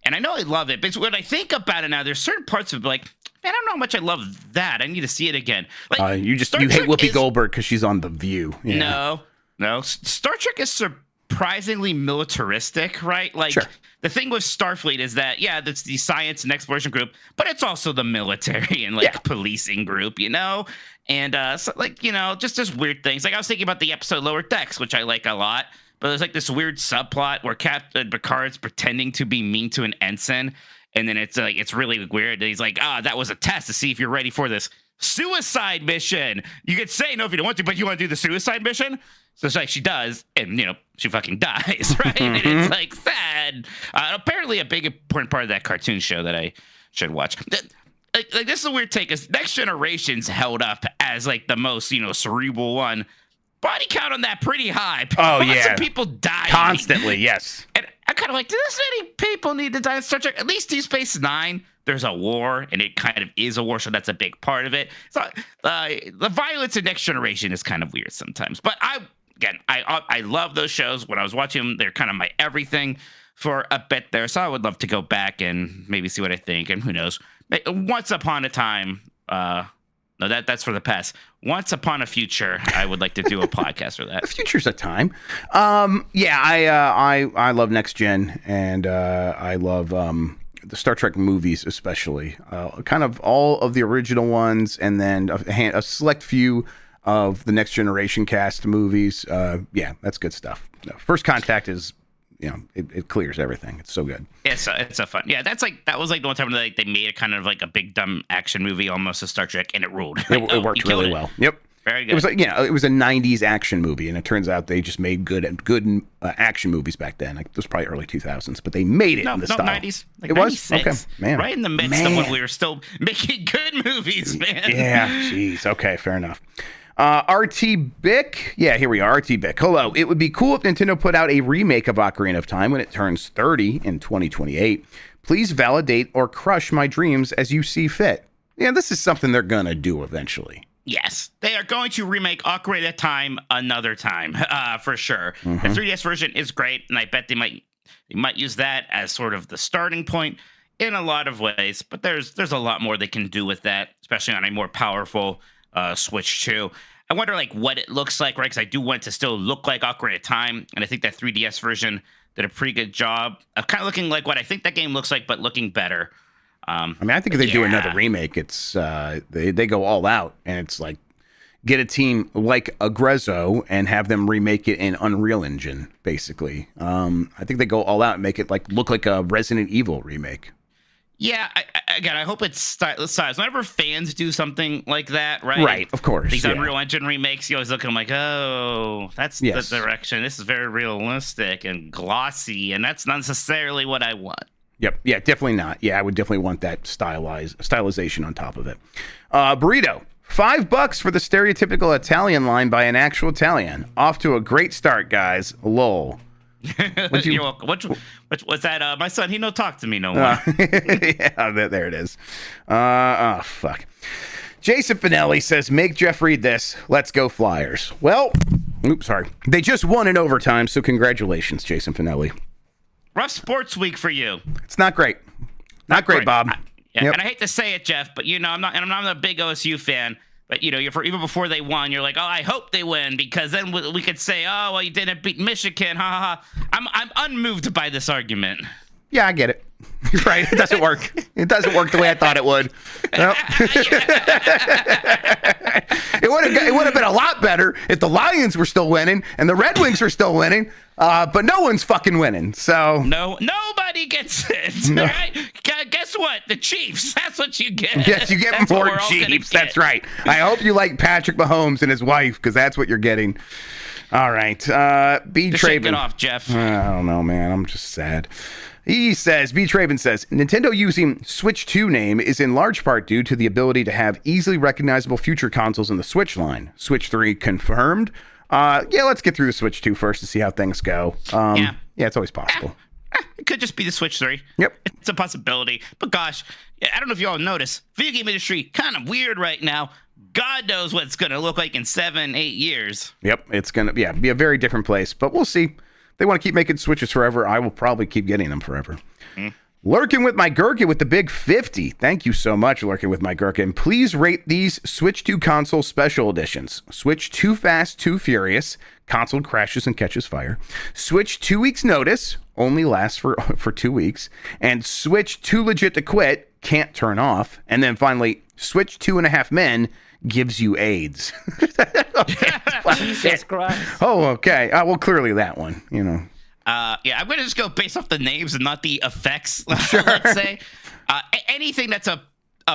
and I know I love it, but when I think about it now, there's certain parts of it like, man, I don't know how much I love that. I need to see it again. Like, You Star hate Trek Whoopi is- Goldberg because she's on The View. Yeah. No. Star Trek is surprisingly militaristic, right? Like, Sure. the thing with Starfleet is that, that's the science and exploration group, but it's also the military and, Yeah. policing group, And, just this weird things. Like, I was thinking about the episode Lower Decks, which I like a lot, but there's, this weird subplot where Captain Picard's pretending to be mean to an ensign, and then it's really weird. And he's like, that was a test to see if you're ready for this suicide mission. You could say no if you don't want to, but you want to do the suicide mission? So it's like she does, and she fucking dies, right? And it's sad. Apparently, a big important part of that cartoon show that I should watch. Like this is a weird take. Is Next Generation's held up as the most cerebral one? Body count on that pretty high. Oh, Lots yeah. of people dying Constantly, yes. And I kind of like, do this many people need to die in Star Trek? At least Deep Space Nine, there's a war, and it kind of is a war, so that's a big part of it. So the violence in Next Generation is kind of weird sometimes. But I love those shows. When I was watching them, they're kind of my everything for a bit there. So I would love to go back and maybe see what I think. And who knows? Once upon a time, no, that's for the past. Once upon a future, I would like to do a podcast for that. The future's a time. I love Next Gen, and I love the Star Trek movies, especially. Kind of all of the original ones, and then a select few of the Next Generation cast movies. That's good stuff. First Contact is, it clears everything. It's so good. It's a fun. Yeah, that was the one time that they made it kind of like a big dumb action movie almost a Star Trek, and it ruled. It worked really well. Yep. Very good. It was like, it was a 90s action movie, and it turns out they just made good action movies back then. Like, it was probably early 2000s, but they made it in the style. 90s. Like it was? 96. Okay, man. Right in the midst of when we were still making good movies, man. Yeah, jeez. Okay, fair enough. RT Bick. Yeah, here we are. RT Bick. Hello. It would be cool if Nintendo put out a remake of Ocarina of Time when it turns 30 in 2028. Please validate or crush my dreams as you see fit. Yeah, this is something they're going to do eventually. Yes, they are going to remake Ocarina of Time another time, for sure. Mm-hmm. The 3DS version is great, and I bet they might use that as sort of the starting point in a lot of ways. But there's a lot more they can do with that, especially on a more powerful Switch 2. I wonder what it looks like, right? Because I do want it to still look like Ocarina of Time, and I think that 3DS version did a pretty good job of kind of looking like what I think that game looks like, but looking better. I mean, I think if they do another remake, it's they go all out, and it's like get a team like Aggrezzo and have them remake it in Unreal Engine, basically. I think they go all out and make it look like a Resident Evil remake. Yeah, I hope it's stylized. Whenever fans do something like that, right? Right, of course. These Unreal Engine remakes, you always look at them like, oh, that's the direction. This is very realistic and glossy, and that's not necessarily what I want. Yep. Yeah, definitely not. Yeah, I would definitely want that stylization on top of it. Burrito, $5 for the stereotypical Italian line by an actual Italian. Off to a great start, guys. Lol. You're welcome. What's that? My son, he no talk to me no more. Yeah, there it is. Fuck. Jason Finelli says, make Jeff read this. Let's go Flyers. Well, oops, sorry. They just won in overtime, so congratulations, Jason Finelli. Rough sports week for you. It's not great. Not great, Bob. And I hate to say it, Jeff, but I'm not a big OSU fan. But even before they won, you're like, oh, I hope they win because then we could say, oh, well, you didn't beat Michigan, ha ha ha. I'm unmoved by this argument. Yeah, I get it. You're right. It doesn't work. It doesn't work the way I thought it would. Nope. It would have been a lot better if the Lions were still winning and the Red Wings were still winning. But no one's fucking winning. So nobody gets it. No. Right? Guess what? The Chiefs. That's what you get. Yes, you get more Chiefs. That's right. I hope you like Patrick Mahomes and his wife because that's what you're getting. All right. B. Traven. Shake it off, Jeff. I don't know, man. I'm just sad. He says, B. Traven says, Nintendo using Switch 2 name is in large part due to the ability to have easily recognizable future consoles in the Switch line. Switch 3 confirmed. Let's get through the Switch 2 first to see how things go. Yeah, it's always possible. It could just be the Switch 3. Yep. It's a possibility. But gosh, I don't know if you all notice, video game industry kind of weird right now. God knows what it's going to look like in 7-8 years. Yep, it's going to be a very different place, but we'll see. They want to keep making Switches forever. I will probably keep getting them forever. Lurking with my Gherkin with the big 50. Thank you so much, Lurking with my Gherkin. Please rate these Switch 2 console special editions. Switch Too Fast, Too Furious. Console crashes and catches fire. Switch 2 weeks notice. Only lasts for 2 weeks. And Switch Too Legit to Quit. Can't turn off. And then finally, Switch 2.5 Men gives you AIDS. Jesus Christ. Oh, okay. Well, clearly that one, I'm going to just go based off the names and not the effects, let's say. Anything that's a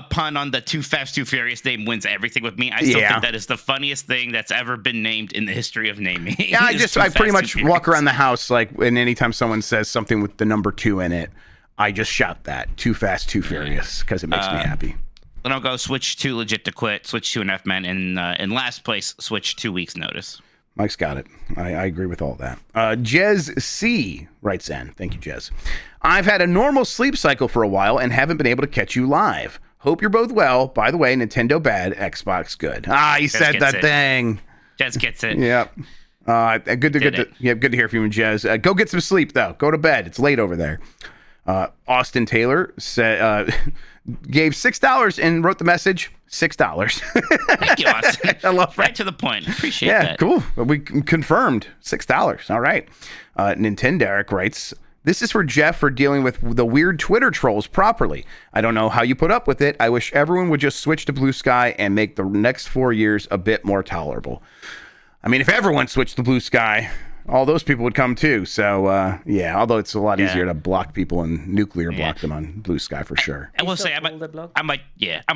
pun on the Too Fast, Too Furious name wins everything with me. I still think that is the funniest thing that's ever been named in the history of naming. Yeah, I pretty much walk around the house, and anytime someone says something with the number 2 in it, I just shout that. Too Fast, Too Furious, because it makes me happy. Then I'll go Switch 2 Legit to Quit, Switch 2.5 Men, and in last place, Switch 2 weeks notice. Mike's got it. I agree with all that. Jez C. writes in. Thank you, Jez. I've had a normal sleep cycle for a while and haven't been able to catch you live. Hope you're both well. By the way, Nintendo bad, Xbox good. He said that thing. Jez gets it. Yep. Good to hear from you, Jez. Go get some sleep though. Go to bed. It's late over there. Austin Taylor said gave $6 and wrote the message $6. Thank you, Austin. I love that. Right to the point. Appreciate that. Yeah, cool. We confirmed $6. All right. Nintendogs writes, this is for Jeff for dealing with the weird Twitter trolls properly. I don't know how you put up with it. I wish everyone would just switch to Blue Sky and make the next 4 years a bit more tolerable. I mean, if everyone switched to Blue Sky, all those people would come too. So yeah, although it's a lot Yeah. easier to block people and nuclear block them on Blue Sky for sure. I will He's say, so I cool, the block. might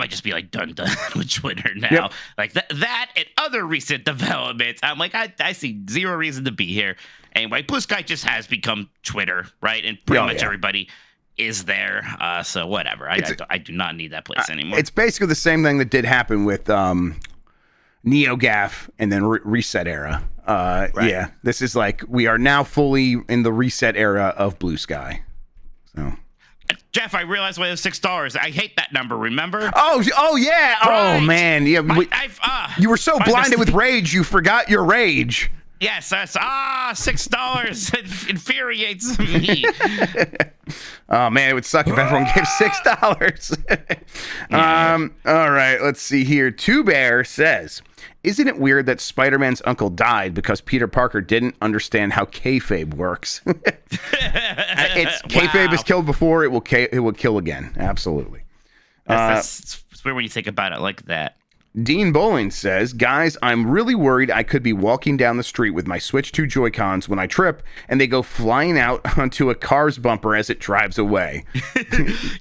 just be like done with Twitter now. Yep. Like that and other recent developments. I'm like, I see zero reason to be here. Anyway, Blue Sky just has become Twitter, right? And pretty much everybody is there. So whatever. I do not need that place anymore. It's basically the same thing that did happen with NeoGAF and then Reset Era. Yeah, this is like we are now fully in the Reset era of Blue Sky. So. Jeff, I realized why it was $6. I hate that number. Remember? Oh yeah. Right. Oh man. Yeah. You were so blinded with rage, you forgot your rage. Yes, that's $6. It infuriates me. Oh man, it would suck if everyone gave $6. All right, let's see here. Two Bear says, "Isn't it weird that Spider-Man's uncle died because Peter Parker didn't understand how kayfabe works?" Kayfabe is killed before; it will kill again. Absolutely. It's weird when you think about it like that. Dean Bowling says, "Guys, I'm really worried I could be walking down the street with my Switch 2 Joy-Cons when I trip and they go flying out onto a car's bumper as it drives away."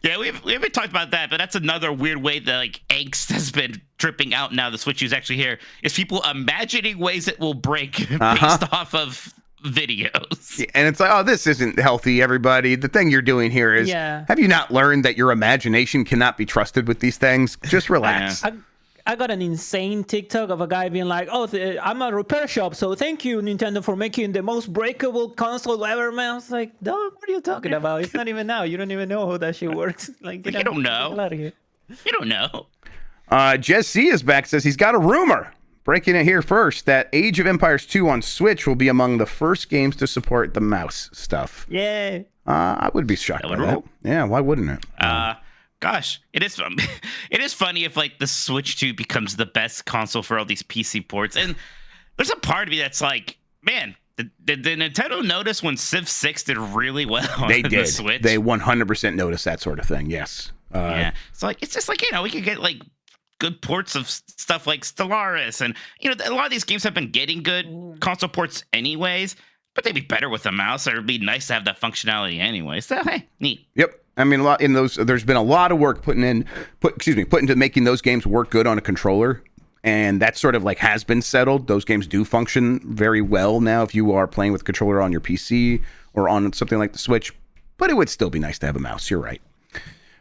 Yeah, we haven't talked about that, but that's another weird way that like angst has been dripping out now. The Switch is actually here. Is people imagining ways it will break based off of videos. And it's like, oh, this isn't healthy, everybody. The thing you're doing here is, have you not learned that your imagination cannot be trusted with these things? Just relax. I got an insane TikTok of a guy being like, "Oh, I'm a repair shop, so thank you, Nintendo, for making the most breakable console ever." Man, I was like, "Dog, what are you talking about? It's not even now. You don't even know how that shit works. Like, you don't know. Get out of here. You don't know." Jesse is back. Says he's got a rumor. Breaking it here first that Age of Empires 2 on Switch will be among the first games to support the mouse stuff. Yeah. I would be shocked by that. Yeah, why wouldn't it? Gosh, it is fun. It is funny if like the Switch 2 becomes the best console for all these PC ports. And there's a part of me that's like, man, did Nintendo notice when Civ 6 did really well on the Switch? They 100% noticed that sort of thing. Yes. Yeah. It's like it's just like, we could get like good ports of stuff like Stellaris, and a lot of these games have been getting good console ports anyways, but they'd be better with a mouse, or it'd be nice to have that functionality anyway. So hey, neat. Yep. I mean, there's been a lot of work put into making those games work good on a controller, and that sort of like has been settled. Those games do function very well now if you are playing with a controller on your PC or on something like the Switch, but it would still be nice to have a mouse. You're right.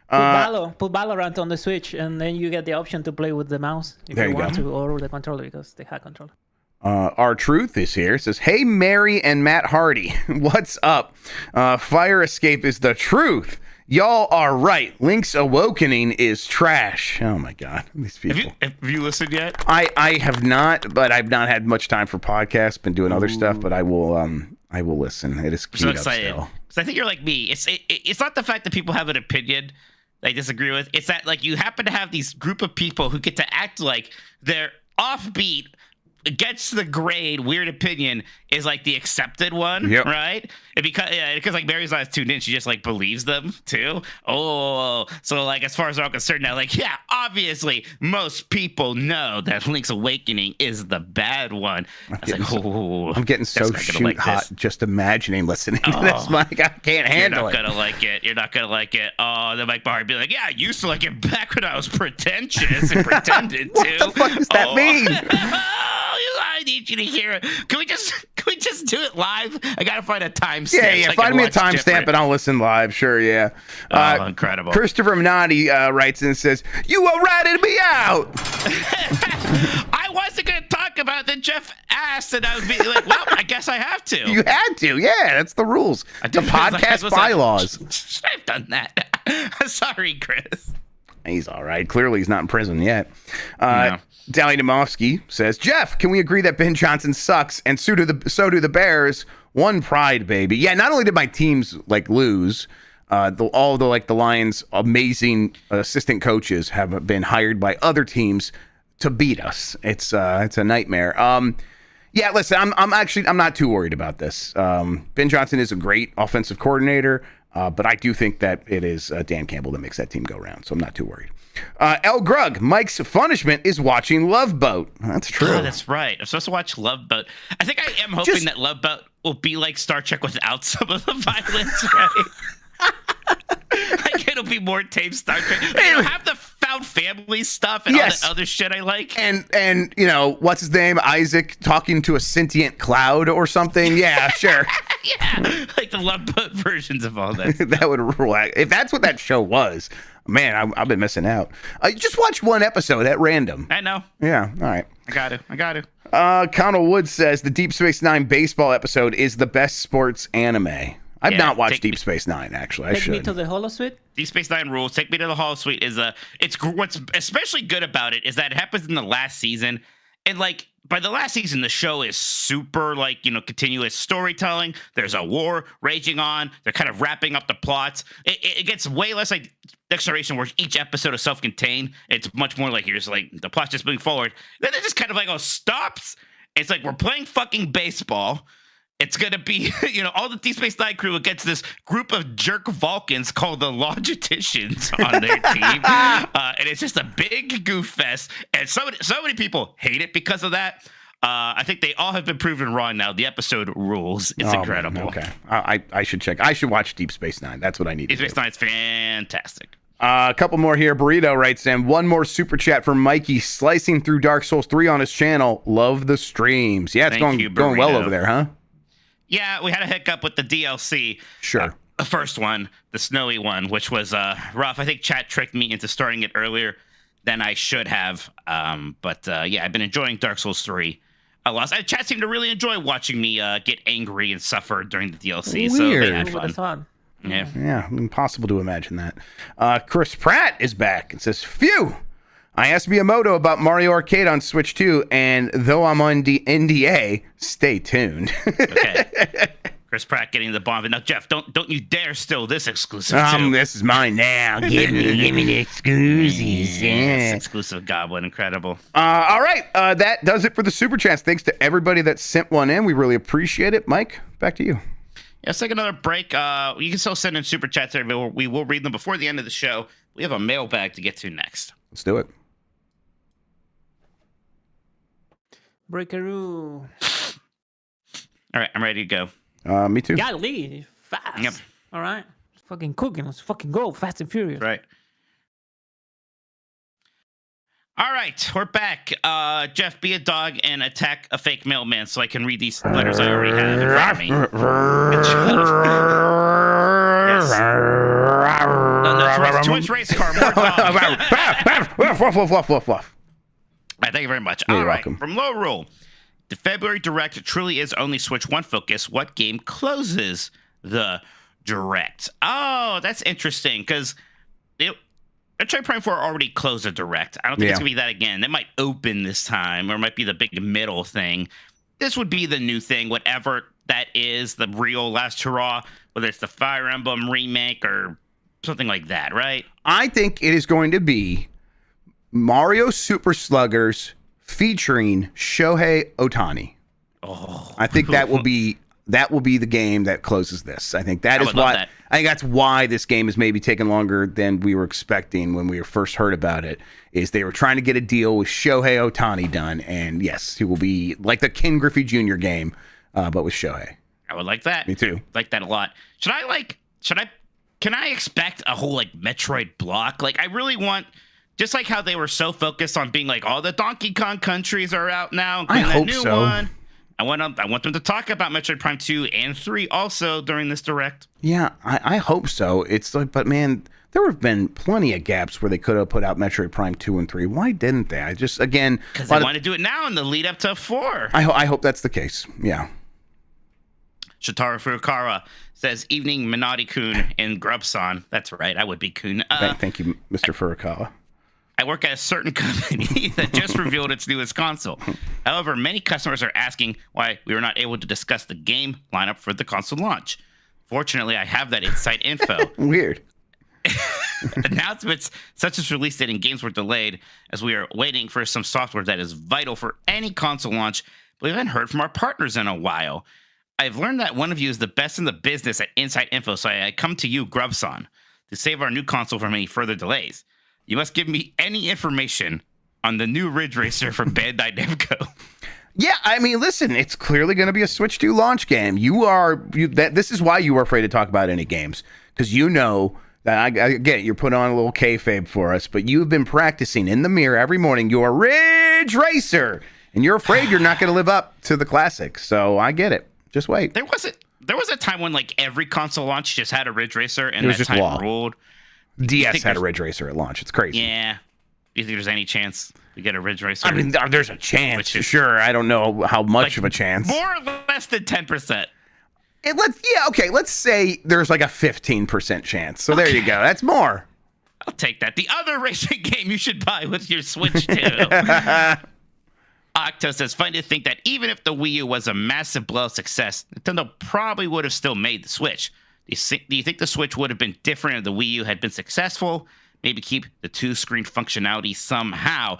Put Valorant on the Switch, and then you get the option to play with the mouse if you want to, or the controller, because they have controller. Our Truth is here. It says, "Hey, Mary and Matt Hardy, what's up? Fire Escape is the truth. Y'all are right. Link's Awakening is trash." Oh my God, these people. Have you listened yet? I have not, but I've not had much time for podcasts. Been doing other stuff, but I will listen. It is queued up still. So I think you're like me. It's not the fact that people have an opinion that I disagree with. It's that like you happen to have these group of people who get to act like they're offbeat, against the grade, weird opinion is like the accepted one, right? And because like Mary's not tuned in, she just like believes them too. Oh, so like as far as I'm concerned now, like obviously most people know that Link's Awakening is the bad one. I'm getting so shoot hot just imagining listening to this. Mike, I can't handle it. You're not gonna like it. Oh, then Mike Barr be like, "Yeah, I used to like it back when I was pretentious and pretended to." What the fuck does that mean? I need you to hear it. Can we just do it live? I gotta find a timestamp. Yeah. Find me a timestamp and I'll listen live. Sure, yeah. Incredible. Christopher Minotti writes in and says, "You are ratting me out." I wasn't gonna talk about that. Jeff asked, and I was being like, "Well, I guess I have to." You had to, yeah. That's the rules. The podcast bylaws. Should I have done that? Sorry, Chris. He's all right. Clearly, he's not in prison yet. Dally Demovsky says, "Jeff, can we agree that Ben Johnson sucks, and so do the Bears? One pride, baby." Yeah, not only did my teams like lose, all the Lions' amazing assistant coaches have been hired by other teams to beat us. It's a nightmare. Yeah, listen, I'm not too worried about this. Ben Johnson is a great offensive coordinator. But I do think that it is Dan Campbell that makes that team go round, so I'm not too worried. L. Grug, Mike's punishment is watching Love Boat. That's true. Oh, that's right. I'm supposed to watch Love Boat. I think I am hoping that Love Boat will be like Star Trek without some of the violence, right? Like it'll be more tame Star Trek. It'll have the found family stuff and all that other shit I like. And you know, what's his name? Isaac talking to a sentient cloud or something. Yeah, sure. Yeah, like the Love Boat versions of all that. That would rule. If that's what that show was, man, I've been missing out. Just watch one episode at random. I know. Yeah, all right. I got to. Connell Wood says the Deep Space Nine baseball episode is the best sports anime. I've not watched Deep Space Nine, actually. I should. Take me to the holosuite. Deep Space Nine rules. Take me to the holosuite is what's especially good about it is that it happens in the last season, and like by the last season, the show is super like continuous storytelling. There's a war raging on. They're kind of wrapping up the plots. It gets way less like Next Generation, where each episode is self-contained. It's much more like here's like the plot's just moving forward. Then it just kind of like stops. It's like we're playing fucking baseball. It's going to be, all the Deep Space Nine crew against this group of jerk Vulcans called the Logiticians on their team. And it's just a big goof fest. And so many people hate it because of that. I think they all have been proven wrong now. The episode rules. It's incredible. Man, okay. I should check. I should watch Deep Space Nine. That's what I need to do. Deep Space Nine's fantastic. A couple more here. Burrito writes in one more super chat from Mikey slicing through Dark Souls 3 on his channel. Love the streams. Yeah, it's going well over there, huh? Yeah, we had a hiccup with the DLC. Sure. The first one, the snowy one, which was rough. I think chat tricked me into starting it earlier than I should have. But I've been enjoying Dark Souls 3 a lot. Chat seemed to really enjoy watching me get angry and suffer during the DLC. Weird. So they had fun. Yeah, impossible to imagine that. Chris Pratt is back and says, phew! I asked Miyamoto about Mario Arcade on Switch 2, and though I'm on NDA, stay tuned. Okay. Chris Pratt getting the bomb. Now, Jeff, don't you dare steal this exclusive, too. This is mine now. Give me the exclusives. Yes, exclusive Goblin. Incredible. All right. That does it for the Super Chats. Thanks to everybody that sent one in. We really appreciate it. Mike, back to you. Yeah, let's take another break. You can still send in Super Chats there, but we will read them before the end of the show. We have a mailbag to get to next. Let's do it. Breakaroo. All right, I'm ready to go. Me too. Golly, fast. Yep. All right. Let's fucking cooking. Let's fucking go. Fast and furious. Right. All right, we're back. Jeff, be a dog and attack a fake mailman so I can read these letters I already have in front of me. Yes. No, too much race car. More dog. Thank you very much. You're All right, welcome. from Low Rule. The February Direct truly is only Switch 1 focus. What game closes the Direct? Oh, that's interesting, because Metroid Prime 4 already closed the Direct. I don't think it's going to be that again. That might open this time, or it might be the big middle thing. This would be the new thing, whatever that is, the real last hurrah, whether it's the Fire Emblem remake or something like that, right? I think it is going to be Mario Super Sluggers featuring Shohei Ohtani. Oh, I think that will be the game that closes this. I think that is why. I think that's why this game is maybe taking longer than we were expecting when we first heard about it. Is they were trying to get a deal with Shohei Ohtani done, and yes, he will be like the Ken Griffey Jr. game, but with Shohei. I would like that. Me too. Like that a lot. Can I expect a whole like Metroid block? Like I really want. Just like how they were so focused on being like, all the Donkey Kong countries are out now, including that new one. I want them to talk about Metroid Prime 2 and 3 also during this Direct. Yeah, I hope so. It's like, but man, there have been plenty of gaps where they could have put out Metroid Prime 2 and 3. Why didn't they? Because they want to do it now in the lead up to 4. I hope that's the case. Yeah. Shitaro Furukawa says, evening Minotti-kun and Grubb-san. That's right, I would be kun. Thank you, Mr. Furukawa. I work at a certain company that just revealed its newest console. However, many customers are asking why we were not able to discuss the game lineup for the console launch. Fortunately, I have that inside info. Weird. Announcements such as release date and games were delayed as we are waiting for some software that is vital for any console launch, but we haven't heard from our partners in a while. I've learned that one of you is the best in the business at inside info, so I come to you, Grubb-san, to save our new console from any further delays. You must give me any information on the new Ridge Racer from Bandai Namco. Yeah, I mean, listen, it's clearly going to be a Switch 2 launch game. This is why you were afraid to talk about any games, because you know that I get it, you're putting on a little kayfabe for us, but you've been practicing in the mirror every morning. You're Ridge Racer, and you're afraid you're not going to live up to the classic. So I get it. Just wait. There was a time when like every console launch just had a Ridge Racer, and it was that just time law. ruled. DS had a Ridge Racer at launch. It's crazy. Yeah. Do you think there's any chance we get a Ridge Racer? I mean, there's a chance. Sure, I don't know how much of a chance. More or less than 10%. Let's say there's like a 15% chance. So there you go. That's more. I'll take that. The other racing game you should buy with your Switch 2. Octo says, funny to think that even if the Wii U was a massive blow success, Nintendo probably would have still made the Switch. Do you think the Switch would have been different if the Wii U had been successful? Maybe keep the two-screen functionality somehow.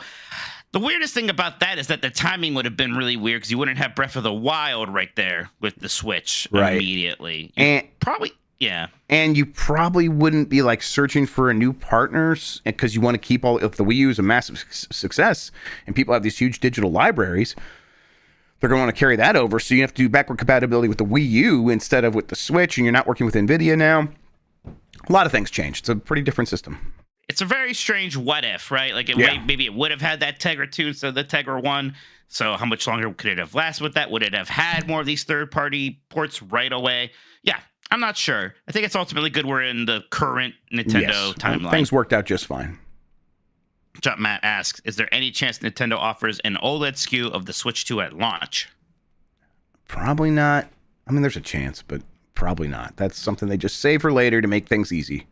The weirdest thing about that is that the timing would have been really weird because you wouldn't have Breath of the Wild right there with the Switch immediately. And you probably wouldn't be like searching for a new partners because you want to keep if the Wii U is a massive success and people have these huge digital libraries, they're going to want to carry that over. So you have to do backward compatibility with the Wii U instead of with the Switch, and you're not working with NVIDIA now. A lot of things changed. It's a pretty different system. It's a very strange what if, right? Like maybe it would have had that Tegra 2 instead of the Tegra 1. So how much longer could it have lasted with that? Would it have had more of these third-party ports right away? Yeah, I'm not sure. I think it's ultimately good we're in the current Nintendo timeline. Things worked out just fine. Jump Matt asks, is there any chance Nintendo offers an OLED SKU of the Switch 2 at launch? Probably not. I mean, there's a chance, but probably not. That's something they just save for later to make things easy.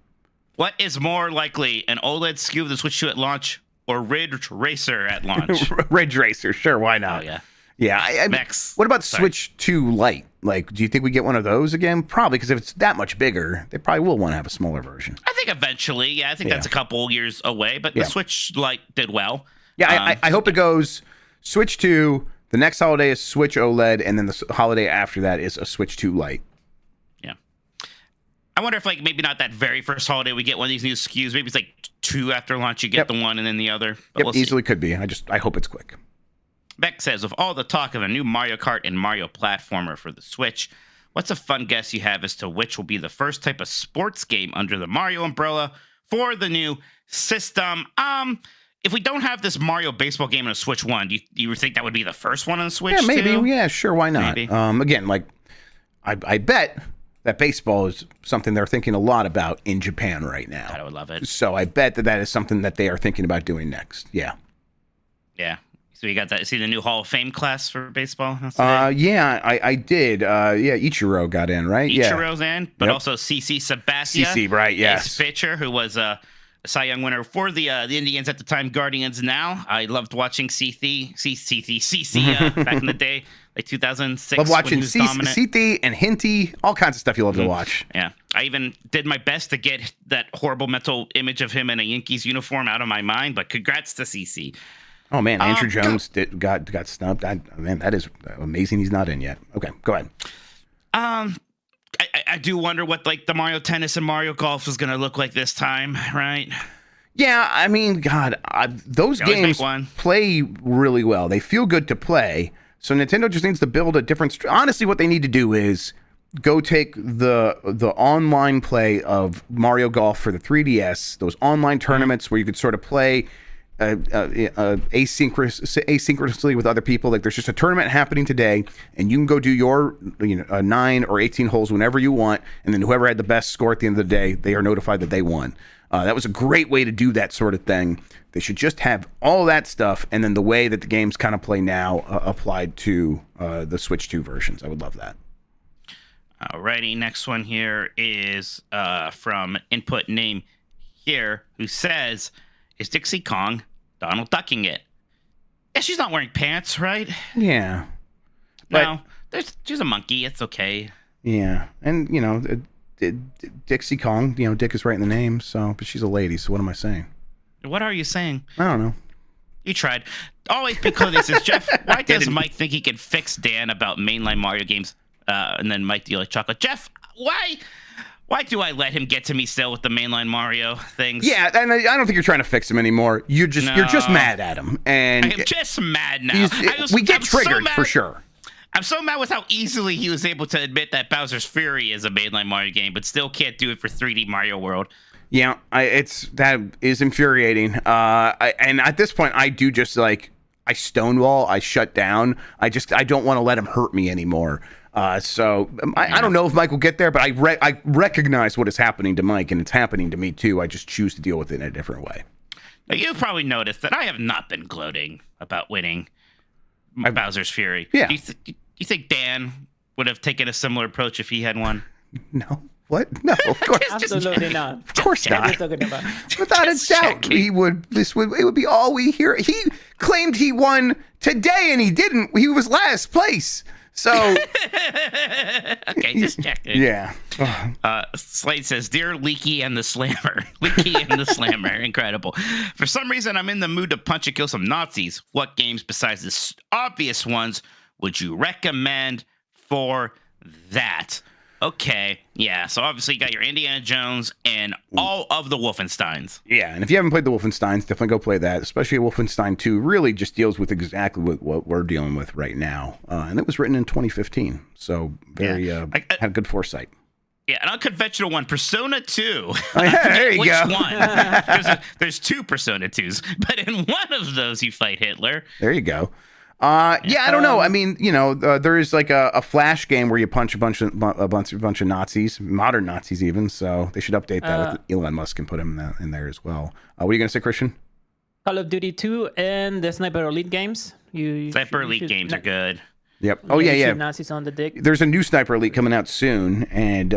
What is more likely, an OLED SKU of the Switch 2 at launch or Ridge Racer at launch? Ridge Racer, sure, why not? Oh, yeah. Yeah. Max. What about Switch 2 Lite? Like, do you think we get one of those again? Probably, because if it's that much bigger, they probably will want to have a smaller version. I think eventually, yeah. I think that's a couple years away, but the Switch Lite did well. Yeah, I hope it goes Switch 2, the next holiday is Switch OLED, and then the holiday after that is a Switch 2 Lite. Yeah. I wonder if, like, maybe not that very first holiday we get one of these new SKUs. Maybe it's like 2 after launch, you get the one and then the other. But we'll easily see. Could be. I hope it's quick. Beck says, of all the talk of a new Mario Kart and Mario platformer for the Switch, what's a fun guess you have as to which will be the first type of sports game under the Mario umbrella for the new system? If we don't have this Mario baseball game on a Switch 1, do you think that would be the first one on the Switch? Yeah, maybe. Too? Yeah, sure. Why not? Maybe. Again, like, I bet that baseball is something they're thinking a lot about in Japan right now. I would love it. So I bet that is something that they are thinking about doing next. Yeah. Yeah. So you got that. See the new Hall of Fame class for baseball? Yeah, I did. Ichiro got in, right? Ichiro's in, but also CC Sabathia. CC, right, yes. Pitcher, who was a Cy Young winner for the Indians at the time, Guardians now. I loved watching CC back in the day, like 2006. Love watching CC and Hinty, all kinds of stuff you love to watch. Yeah. I even did my best to get that horrible mental image of him in a Yankees uniform out of my mind, but congrats to CC. Oh, man, Andrew Jones got snubbed. Man, that is amazing he's not in yet. Okay, go ahead. I do wonder what, like, the Mario Tennis and Mario Golf is going to look like this time, right? Yeah, I mean, God, those games play really well. They feel good to play. So Nintendo just needs to build a different... Honestly, what they need to do is go take the online play of Mario Golf for the 3DS, those online tournaments where you could sort of play... asynchronously with other people. Like, there's just a tournament happening today, and you can go do your 9 or 18 holes whenever you want, and then whoever had the best score at the end of the day, they are notified that they won. That was a great way to do that sort of thing. They should just have all that stuff, and then the way that the games kind of play now applied to the Switch 2 versions. I would love that. Alrighty, next one here is from input name here, who says, is Dixie Kong Donald ducking it? Yeah, she's not wearing pants, right? Yeah. No, she's a monkey. It's okay. Yeah, and Dixie Kong. Dick is right in the name. So, but she's a lady. So what am I saying? What are you saying? I don't know. You tried. Always because this is Jeff. Why does Mike think he can fix Dan about mainline Mario games And then Mike, do you like chocolate? Jeff, why do I let him get to me still with the mainline Mario things? Yeah, and I don't think you're trying to fix him anymore. You're just mad at him, and I am just mad now. We get triggered for sure. I'm so mad with how easily he was able to admit that Bowser's Fury is a mainline Mario game, but still can't do it for 3D Mario World. Yeah, that is infuriating. And at this point, I do just like I stonewall, I shut down. I don't want to let him hurt me anymore. So I don't know if Mike will get there, but I recognize what is happening to Mike, and it's happening to me too. I just choose to deal with it in a different way. Now, you've probably noticed that I have not been gloating about winning Bowser's Fury. Yeah. Do you think Dan would have taken a similar approach if he had won? No. What? No, of course. Absolutely not. Of course not. Talking about. Without a doubt, it would be all we hear. He claimed he won today, and he didn't. He was last place. So okay, just checking. Yeah. Slade says, "Dear Leaky and the Slammer, Leaky and the Slammer, incredible. For some reason, I'm in the mood to punch and kill some Nazis. What games besides the obvious ones would you recommend for that?" Okay, yeah. So obviously you got your Indiana Jones and all of the Wolfensteins. Yeah, and if you haven't played the Wolfensteins, definitely go play that. Especially Wolfenstein 2 really just deals with exactly what we're dealing with right now. And it was written in 2015, so very had good foresight. Yeah, an unconventional one, Persona 2. There you go. Which one? There's two Persona 2s, but in one of those you fight Hitler. There you go. Yeah, I don't know. I mean, there is like a Flash game where you punch a bunch of Nazis, modern Nazis even. So they should update that with Elon Musk and put him in there as well. What are you gonna say, Christian? Call of Duty 2 and the Sniper Elite games. Sniper Elite games are good. Yep. Oh yeah. Nazis on the dick. There's a new Sniper Elite coming out soon, and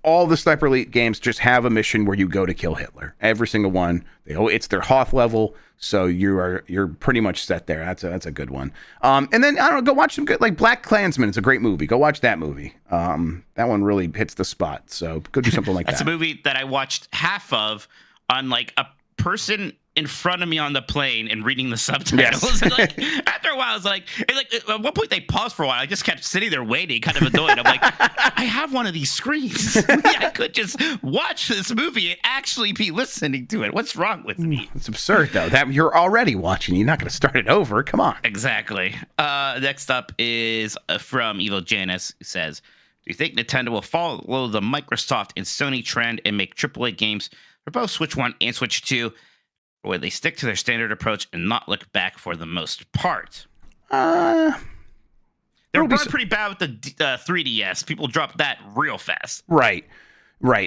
all the Sniper Elite games just have a mission where you go to kill Hitler. Every single one. It's their Hoth level, so you're pretty much set there. That's a good one. And then I don't know, go watch some good, like Black Klansman. It's a great movie. Go watch that movie. That one really hits the spot. So go do something like that. That's a movie that I watched half of on like a person in front of me on the plane and reading the subtitles. Yes. And like after a while, at one point they paused for a while. I just kept sitting there waiting, kind of annoyed. I'm like, I have one of these screens. I could just watch this movie and actually be listening to it. What's wrong with me? It's absurd though. That you're already watching. You're not going to start it over. Come on. Exactly. Next up is from Evil Janice, who says, "Do you think Nintendo will follow the Microsoft and Sony trend and make AAA games for both Switch 1 and Switch 2? Or would they stick to their standard approach and not look back for the most part?" They were pretty bad with the 3DS. People dropped that real fast. Right.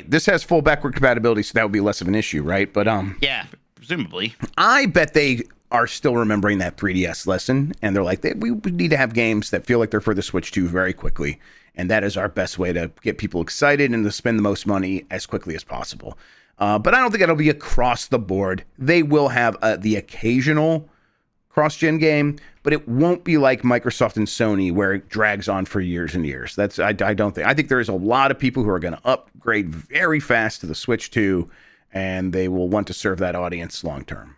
This has full backward compatibility, so that would be less of an issue, right? But yeah, presumably. I bet they are still remembering that 3DS lesson, and they're like, we need to have games that feel like they're for the Switch 2 very quickly, and that is our best way to get people excited and to spend the most money as quickly as possible. But I don't think it'll be across the board. They will have the occasional cross-gen game, but it won't be like Microsoft and Sony where it drags on for years and years. I don't think. I think there's a lot of people who are going to upgrade very fast to the Switch 2, and they will want to serve that audience long term.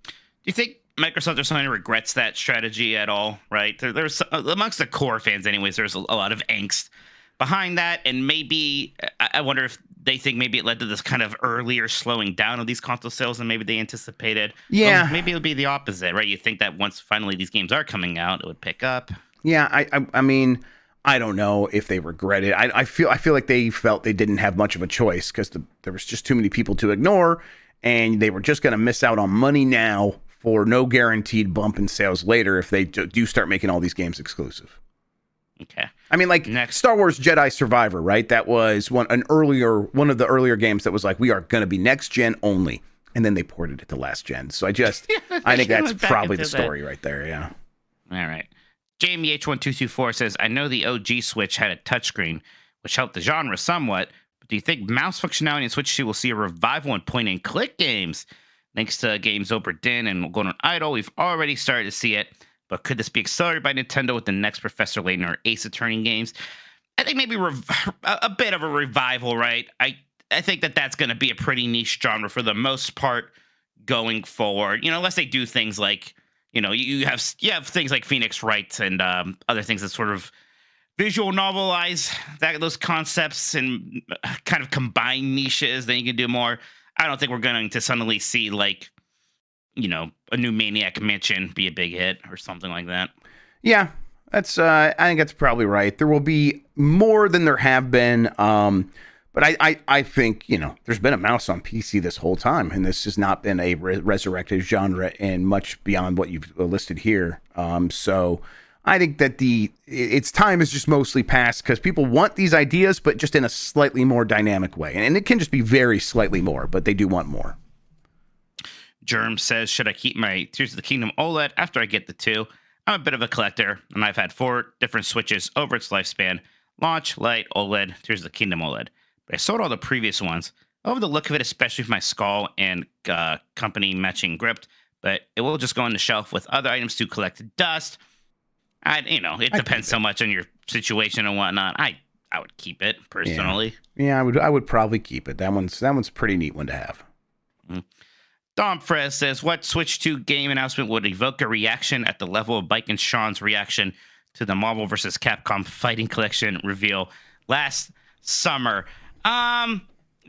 Do you think Microsoft or Sony regrets that strategy at all? Right? There's amongst the core fans, anyways. There's a lot of angst behind that, and maybe I wonder if they think maybe it led to this kind of earlier slowing down of these console sales than maybe they anticipated. Yeah. Well, maybe it'll be the opposite, right? You think that once finally these games are coming out, it would pick up. Yeah, I mean, I don't know if they regret it. I feel like they felt they didn't have much of a choice because there was just too many people to ignore, and they were just going to miss out on money now for no guaranteed bump in sales later if they do start making all these games exclusive. Okay. I mean, like Star Wars Jedi Survivor, right? That was one of the earlier games that was like, we are going to be next gen only, and then they ported it to last gen. So I think that's probably the story right there. Yeah. All right. Jamie H1224 says, "I know the OG Switch had a touchscreen, which helped the genre somewhat, but do you think mouse functionality in Switch 2 will see a revival in point-and-click games? Thanks to games Oberdin and going on Idle, we've already started to see it. But could this be accelerated by Nintendo with the next Professor Layton or Ace Attorney games? I think maybe a bit of a revival, right? I think that's going to be a pretty niche genre for the most part going forward. Unless they do things like, you have things like Phoenix Wright and other things that sort of visual novelize those concepts and kind of combine niches, then you can do more. I don't think we're going to suddenly see like, a new Maniac Mansion be a big hit or something like that. Yeah, that's. I think that's probably right. There will be more than there have been. But I think, there's been a mouse on PC this whole time, and this has not been a resurrected genre and much beyond what you've listed here. So I think that its time is just mostly past because people want these ideas, but just in a slightly more dynamic way. And it can just be very slightly more, but they do want more. Germ says, should I keep my Tears of the Kingdom OLED after I get the 2? I'm a bit of a collector, and I've had 4 different Switches over its lifespan. Launch, Lite, OLED, Tears of the Kingdom OLED. But I sold all the previous ones. I love the look of it, especially with my skull and company matching grip, but it will just go on the shelf with other items to collect dust. It depends so much on your situation and whatnot. I would keep it personally. Yeah, I would probably keep it. That one's a pretty neat one to have. Dom Frez says, what Switch 2 game announcement would evoke a reaction at the level of Mike and Sean's reaction to the Marvel vs. Capcom Fighting Collection reveal last summer?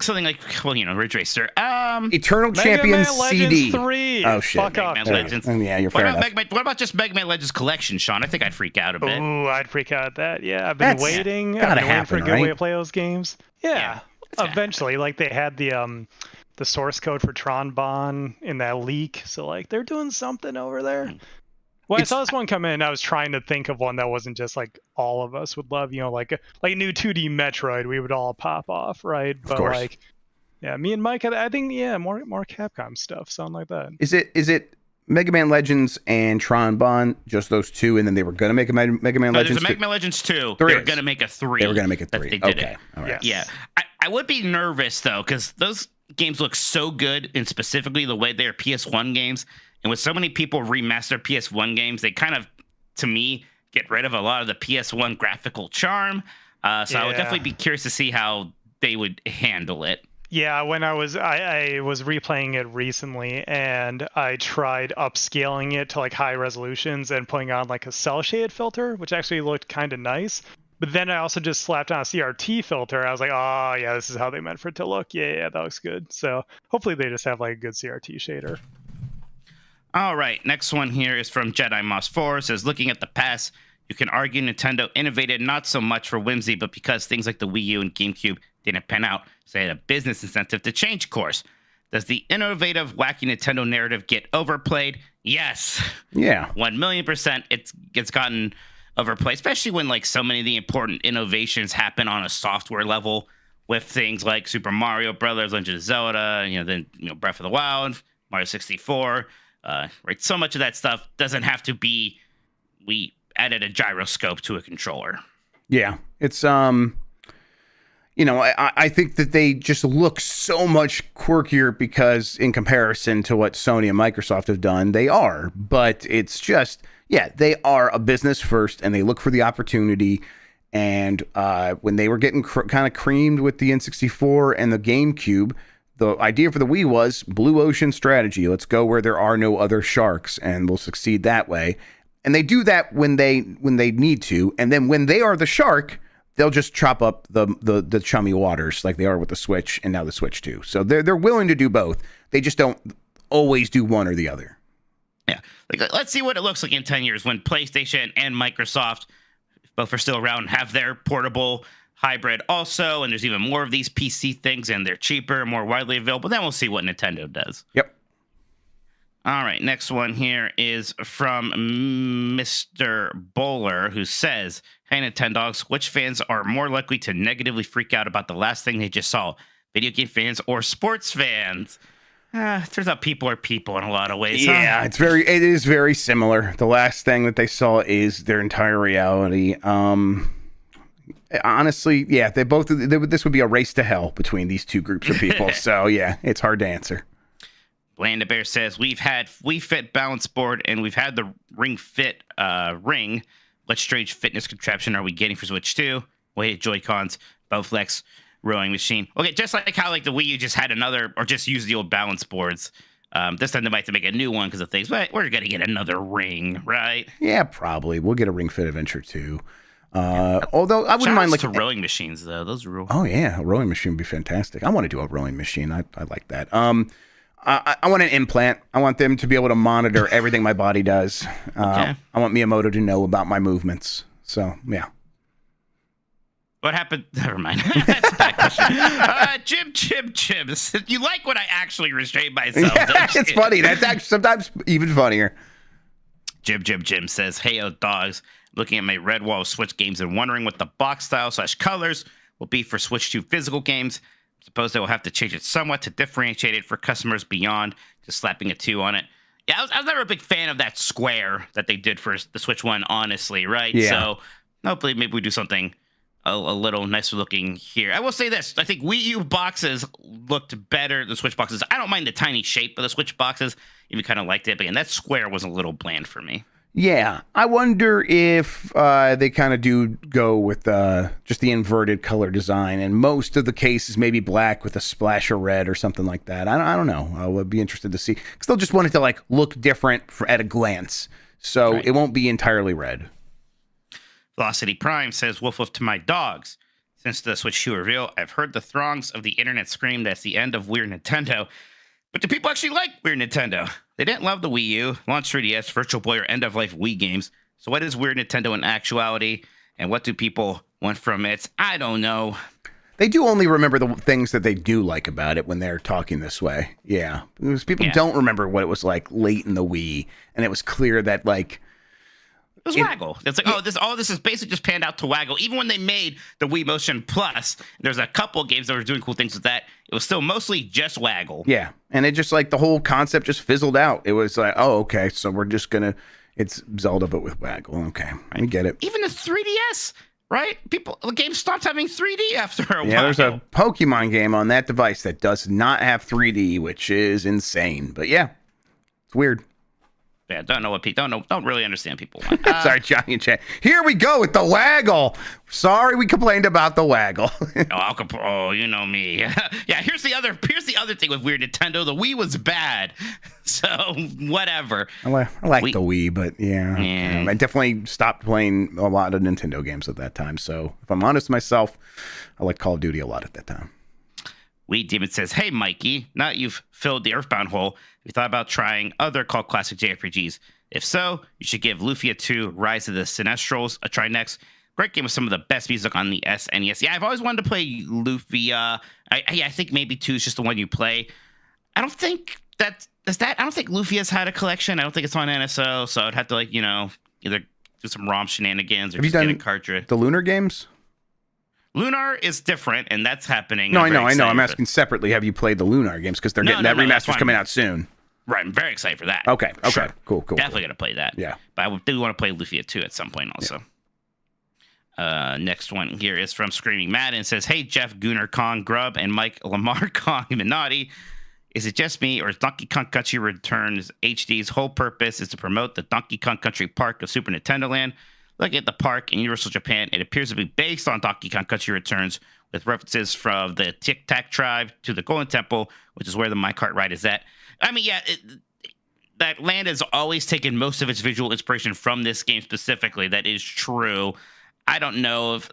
Something like, Ridge Racer. Eternal Champions CD. 3. Oh, shit. Fuck off. Mega Man Legends. Yeah, you're fair enough. What about just Mega Man Legends Collection, Sean? I think I'd freak out a bit. Ooh, I'd freak out at that. Yeah, I've been waiting. Gotta I've been waiting for a happen, good way right? to play those games. Yeah. Eventually, like they had the source code for Tron Bon in that leak, so like they're doing something over there. When I saw this one come in, I was trying to think of one that wasn't just like all of us would love, like a new 2D Metroid, we would all pop off, right? But course. like, yeah, me and Mike, I think, more Capcom stuff, something like that. Is it Mega Man Legends and Tron Bon, just those 2, and then they were going to make a Mega Man Legends? There's a Mega Man Legends 2. They were going to make a 3. They were going to make a 3. They did Okay. it. All right. Yes. Yeah. I would be nervous, though, because those games look so good, and specifically the way they're PS1 games. And with so many people remaster PS1 games, they kind of, to me, get rid of a lot of the PS1 graphical charm. I would definitely be curious to see how they would handle it. Yeah, when I was replaying it recently, and I tried upscaling it to like high resolutions and putting on like a cell shade filter, which actually looked kind of nice. But then I also just slapped on a CRT filter. I was like, oh yeah, this is how they meant for it to look. Yeah, that looks good. So hopefully they just have like a good CRT shader. All right, next one here is from Jedi Moss 4. It says, looking at the past, you can argue Nintendo innovated not so much for whimsy, but because things like the Wii U and GameCube didn't pan out, so they had a business incentive to change course. Does the innovative, wacky Nintendo narrative get overplayed? Yes. Yeah. 1,000,000%. It's gotten overplayed, especially when like so many of the important innovations happen on a software level with things like Super Mario Brothers, Legend of Zelda, then Breath of the Wild, Mario 64. Right, so much of that stuff doesn't have to be. We added a gyroscope to a controller. Yeah, it's I think that they just look so much quirkier because in comparison to what Sony and Microsoft have done, they are. But it's just, they are a business first, and they look for the opportunity. And when they were getting kind of creamed with the N64 and the GameCube, the idea for the Wii was blue ocean strategy. Let's go where there are no other sharks, and we'll succeed that way. And they do that when they need to, and then when they are the shark, they'll just chop up the chummy waters like they are with the Switch and now the Switch 2. So they're willing to do both. They just don't always do one or the other. Yeah, like let's see what it looks like in 10 years when PlayStation and Microsoft, both are still around, have their portable hybrid also, and there's even more of these PC things, and they're cheaper, more widely available. Then we'll see what Nintendo does. Yep. All right, next one here is from Mr. Bowler, who says, hey, Nintendogs, which fans are more likely to negatively freak out about the last thing they just saw? Video game fans or sports fans? Turns out people are people in a lot of ways. Yeah, huh? it is very similar. The last thing that they saw is their entire reality. Honestly, yeah, this would be a race to hell between these two groups of people. So yeah, it's hard to answer. Blanda Bear says, we've had Wii Fit balance board, and we've had the Ring Fit ring. What strange fitness contraption are we getting for Switch 2? Weighted Joy-Cons, Bowflex, rowing machine. Okay, just like how like the Wii U just had another, or just used the old balance boards. This time they might have to make a new one because of things, but we're going to get another ring, right? Yeah, probably. We'll get a Ring Fit Adventure too. Although I wouldn't mind like like to rowing machines though. Those are real. Oh yeah, a rowing machine would be fantastic. I want to do a rowing machine. I like that. I want an implant. I want them to be able to monitor everything my body does. Okay. I want Miyamoto to know about my movements. So yeah. What happened? Never mind. That's a bad question. Jim. You like when I actually restrain myself? Yeah, it's funny. That's actually sometimes even funnier. Jim says, "Hey, dogs. Looking at my red wall of Switch games and wondering what the box style / colors will be for Switch 2 physical games. Suppose they will have to change it somewhat to differentiate it for customers beyond just slapping a 2 on it." Yeah, I was never a big fan of that square that they did for the Switch 1, honestly, right? Yeah. So hopefully maybe we do something a little nicer looking here. I will say this. I think Wii U boxes looked better than Switch boxes. I don't mind the tiny shape of the Switch boxes. Even kind of liked it. But again, that square was a little bland for me. Yeah, I wonder if they kind of do go with just the inverted color design, and most of the cases maybe black with a splash of red or something like that. I don't know. I would be interested to see because they'll just want it to like look different at a glance, so Right. it won't be entirely red. Velocity Prime says, "Woof woof to my dogs. Since the Switch 2 reveal, I've heard the throngs of the internet scream that's the end of Weird Nintendo. But do people actually like Weird Nintendo? They didn't love the Wii U, launch 3DS, Virtual Boy, or end-of-life Wii games. So what is Weird Nintendo in actuality? And what do people want from it? I don't know." They do only remember the things that they do like about it when they're talking this way. Yeah, because people don't remember what it was like late in the Wii, and it was clear that like It was Waggle. It's like, all this is basically just panned out to Waggle. Even when they made the Wii Motion Plus, there's a couple of games that were doing cool things with that. It was still mostly just Waggle. yeah, and it just like the whole concept just fizzled out. It was like, oh, okay, so we're just gonna it's Zelda but with Waggle. Okay, we get it. Even the 3DS, right? The game stopped having 3D after a while. Yeah, there's a Pokemon game on that device that does not have 3D, which is insane. But yeah, it's weird. Yeah, don't really understand people want. Sorry, Johnny and Chat. Here we go with the Waggle. Sorry, we complained about the Waggle. Oh, you know me. Yeah, here's the other thing with Weird Nintendo. The Wii was bad, so whatever. I like the Wii, but yeah. Yeah. I definitely stopped playing a lot of Nintendo games at that time. So if I'm honest with myself, I like Call of Duty a lot at that time. Wii Demon says, "Hey, Mikey, now that you've filled the Earthbound hole, have you thought about trying other cult classic JRPGs? If so, you should give Lufia 2 Rise of the Sinestrals a try next. Great game with some of the best music on the SNES. Yeah, I've always wanted to play Lufia. I think maybe 2 is just the one you play. I don't think I don't think Lufia's had a collection. I don't think it's on NSO, so I'd have to either do some ROM shenanigans or just get a cartridge. The Lunar games? Lunar is different, and that's happening. No, I know. I'm asking separately. Have you played the Lunar games? Because they're getting that remaster's coming out soon. Right, I'm very excited for that. Okay, Sure. cool. Definitely gonna play that. Yeah, but I do want to play Lufia 2 at some point also. Yeah. Next one here is from Screaming Madden. It says, "Hey Jeff, Gunnar Kong, Grubb, and Mike Lamar Kong Minotti. Is it just me, or is Donkey Kong Country Returns HD's whole purpose is to promote the Donkey Kong Country Park of Super Nintendo Land? Look at the park in Universal Japan. It appears to be based on Donkey Kong Country Returns, with references from the Tic Tac tribe to the Golden Temple, which is where the minecart ride is at." I mean, yeah, that land has always taken most of its visual inspiration from this game specifically. That is true. I don't know if,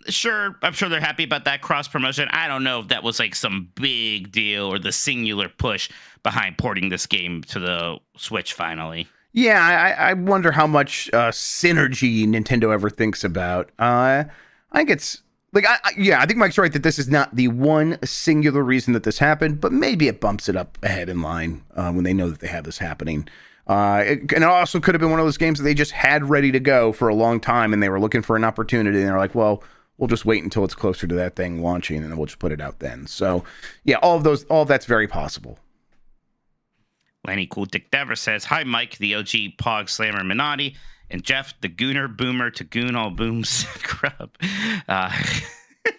sure, I'm sure they're happy about that cross promotion. I don't know if that was like some big deal or the singular push behind porting this game to the Switch finally. Yeah, I wonder how much synergy Nintendo ever thinks about. I think it's like, I think Mike's right that this is not the one singular reason that this happened, but maybe it bumps it up ahead in line when they know that they have this happening. It also could have been one of those games that they just had ready to go for a long time, and they were looking for an opportunity, and they're like, well, we'll just wait until it's closer to that thing launching, and then we'll just put it out then. So, yeah, all of that's very possible. Lenny Cool Dick Dever says, "Hi, Mike, the OG Pog Slammer Minotti, and Jeff, the Gooner Boomer to Goon All Booms Grubb."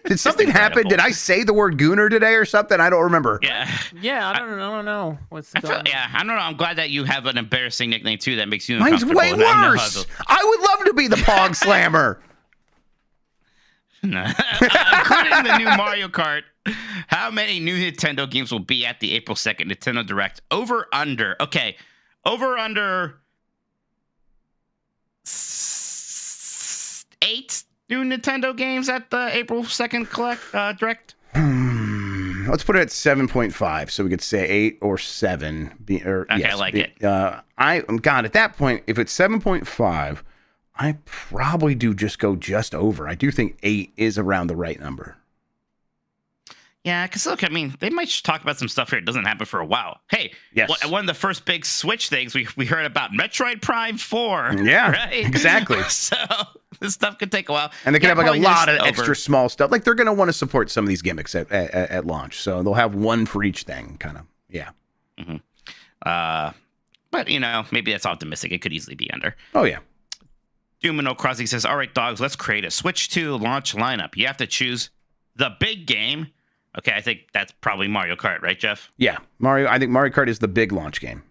Did something happen? Did I say the word Gooner today or something? I don't remember. Yeah, I don't know. I don't know. I'm glad that you have an embarrassing nickname too. That makes you Mine's uncomfortable. way worse. I would love to be the Pog Slammer. Including the new Mario Kart. How many new Nintendo games will be at the April 2nd Nintendo Direct? Over, under. Okay. Over, under 8 new Nintendo games at the April 2nd Direct? Let's put it at 7.5, so we could say 8 or 7. Okay, I like it. God, at that point, if it's 7.5, I probably do just go just over. I do think 8 is around the right number. Yeah, because look, I mean, they might talk about some stuff here that doesn't happen for a while. Hey, yes. One of the first big Switch things we heard about Metroid Prime 4. Yeah, right? exactly. So this stuff could take a while. And they can have like a lot of over. extra small stuff. Like they're going to want to support some of these gimmicks at launch. So they'll have one for each thing, kind of. Yeah. Mm-hmm. But, maybe that's optimistic. It could easily be under. Oh, yeah. Dumino Crossing says, all right, dogs, let's create a Switch 2 launch lineup. You have to choose the big game. Okay, I think that's probably Mario Kart, right, Jeff? Yeah, I think Mario Kart is the big launch game.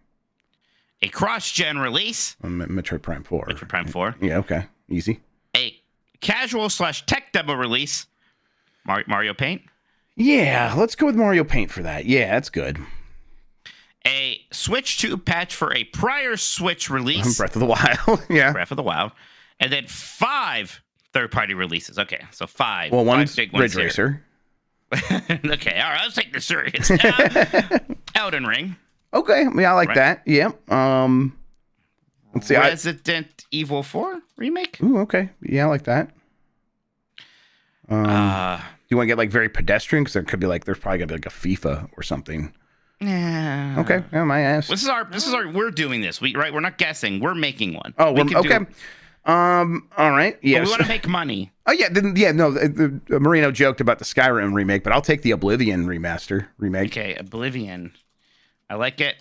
A cross-gen release. Metroid Prime 4. Metroid Prime 4. Yeah, okay. Easy. A casual/tech demo release. Mario Paint. Yeah, let's go with Mario Paint for that. Yeah, that's good. A Switch 2 patch for a prior Switch release. Breath of the Wild. Yeah. Breath of the Wild. And then 5 third-party releases. Okay, so 5. Well, one's big ones Ridge Racer. Okay, all right, let's take this serious. Elden Ring. Okay, yeah, I like that. Yeah. Let's see. Resident Evil 4 remake. Ooh, okay. Yeah, I like that. Do you want to get like very pedestrian? Because there could be like, there's probably gonna be like a FIFA or something. Yeah. Okay. Yeah, my ass. This is our. We're doing this. We're not guessing. We're making one. Oh, okay. All right. Yes. But we want to make money. Oh yeah. No. Marino joked about the Skyrim remake, but I'll take the Oblivion remake. Okay, Oblivion. I like it.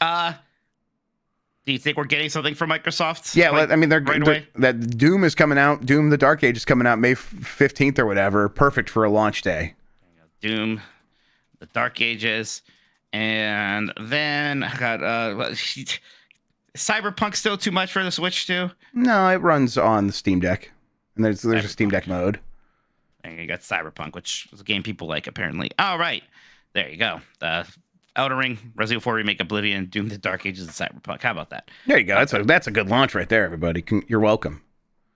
Do you think we're getting something from Microsoft? Yeah. I mean, away? That Doom is coming out. Doom: The Dark Age is coming out May 15th or whatever. Perfect for a launch day. Doom: The Dark Ages, and then I got Cyberpunk still too much for the Switch too? No, it runs on the Steam Deck, and there's a Steam Deck mode. And you got Cyberpunk, which is a game people like apparently. All right, there you go. Elden Ring, Resident Evil 4 remake, Oblivion, Doom: The Dark Ages, and Cyberpunk. How about that? There you go. That's a good launch right there, everybody. You're welcome.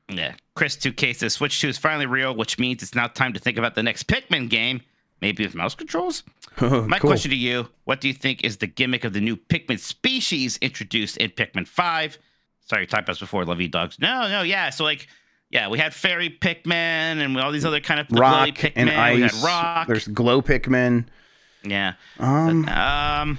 Yeah. Chris 2K says Switch 2 is finally real, which means it's now time to think about the next Pikmin game. Maybe with mouse controls? My question to you, what do you think is the gimmick of the new Pikmin species introduced in Pikmin 5? Sorry, you talked about this before, love you dogs. No, yeah. So we had fairy Pikmin and all these other kind of rock Pikmin. And ice. We had rock. There's glow Pikmin. Yeah. God,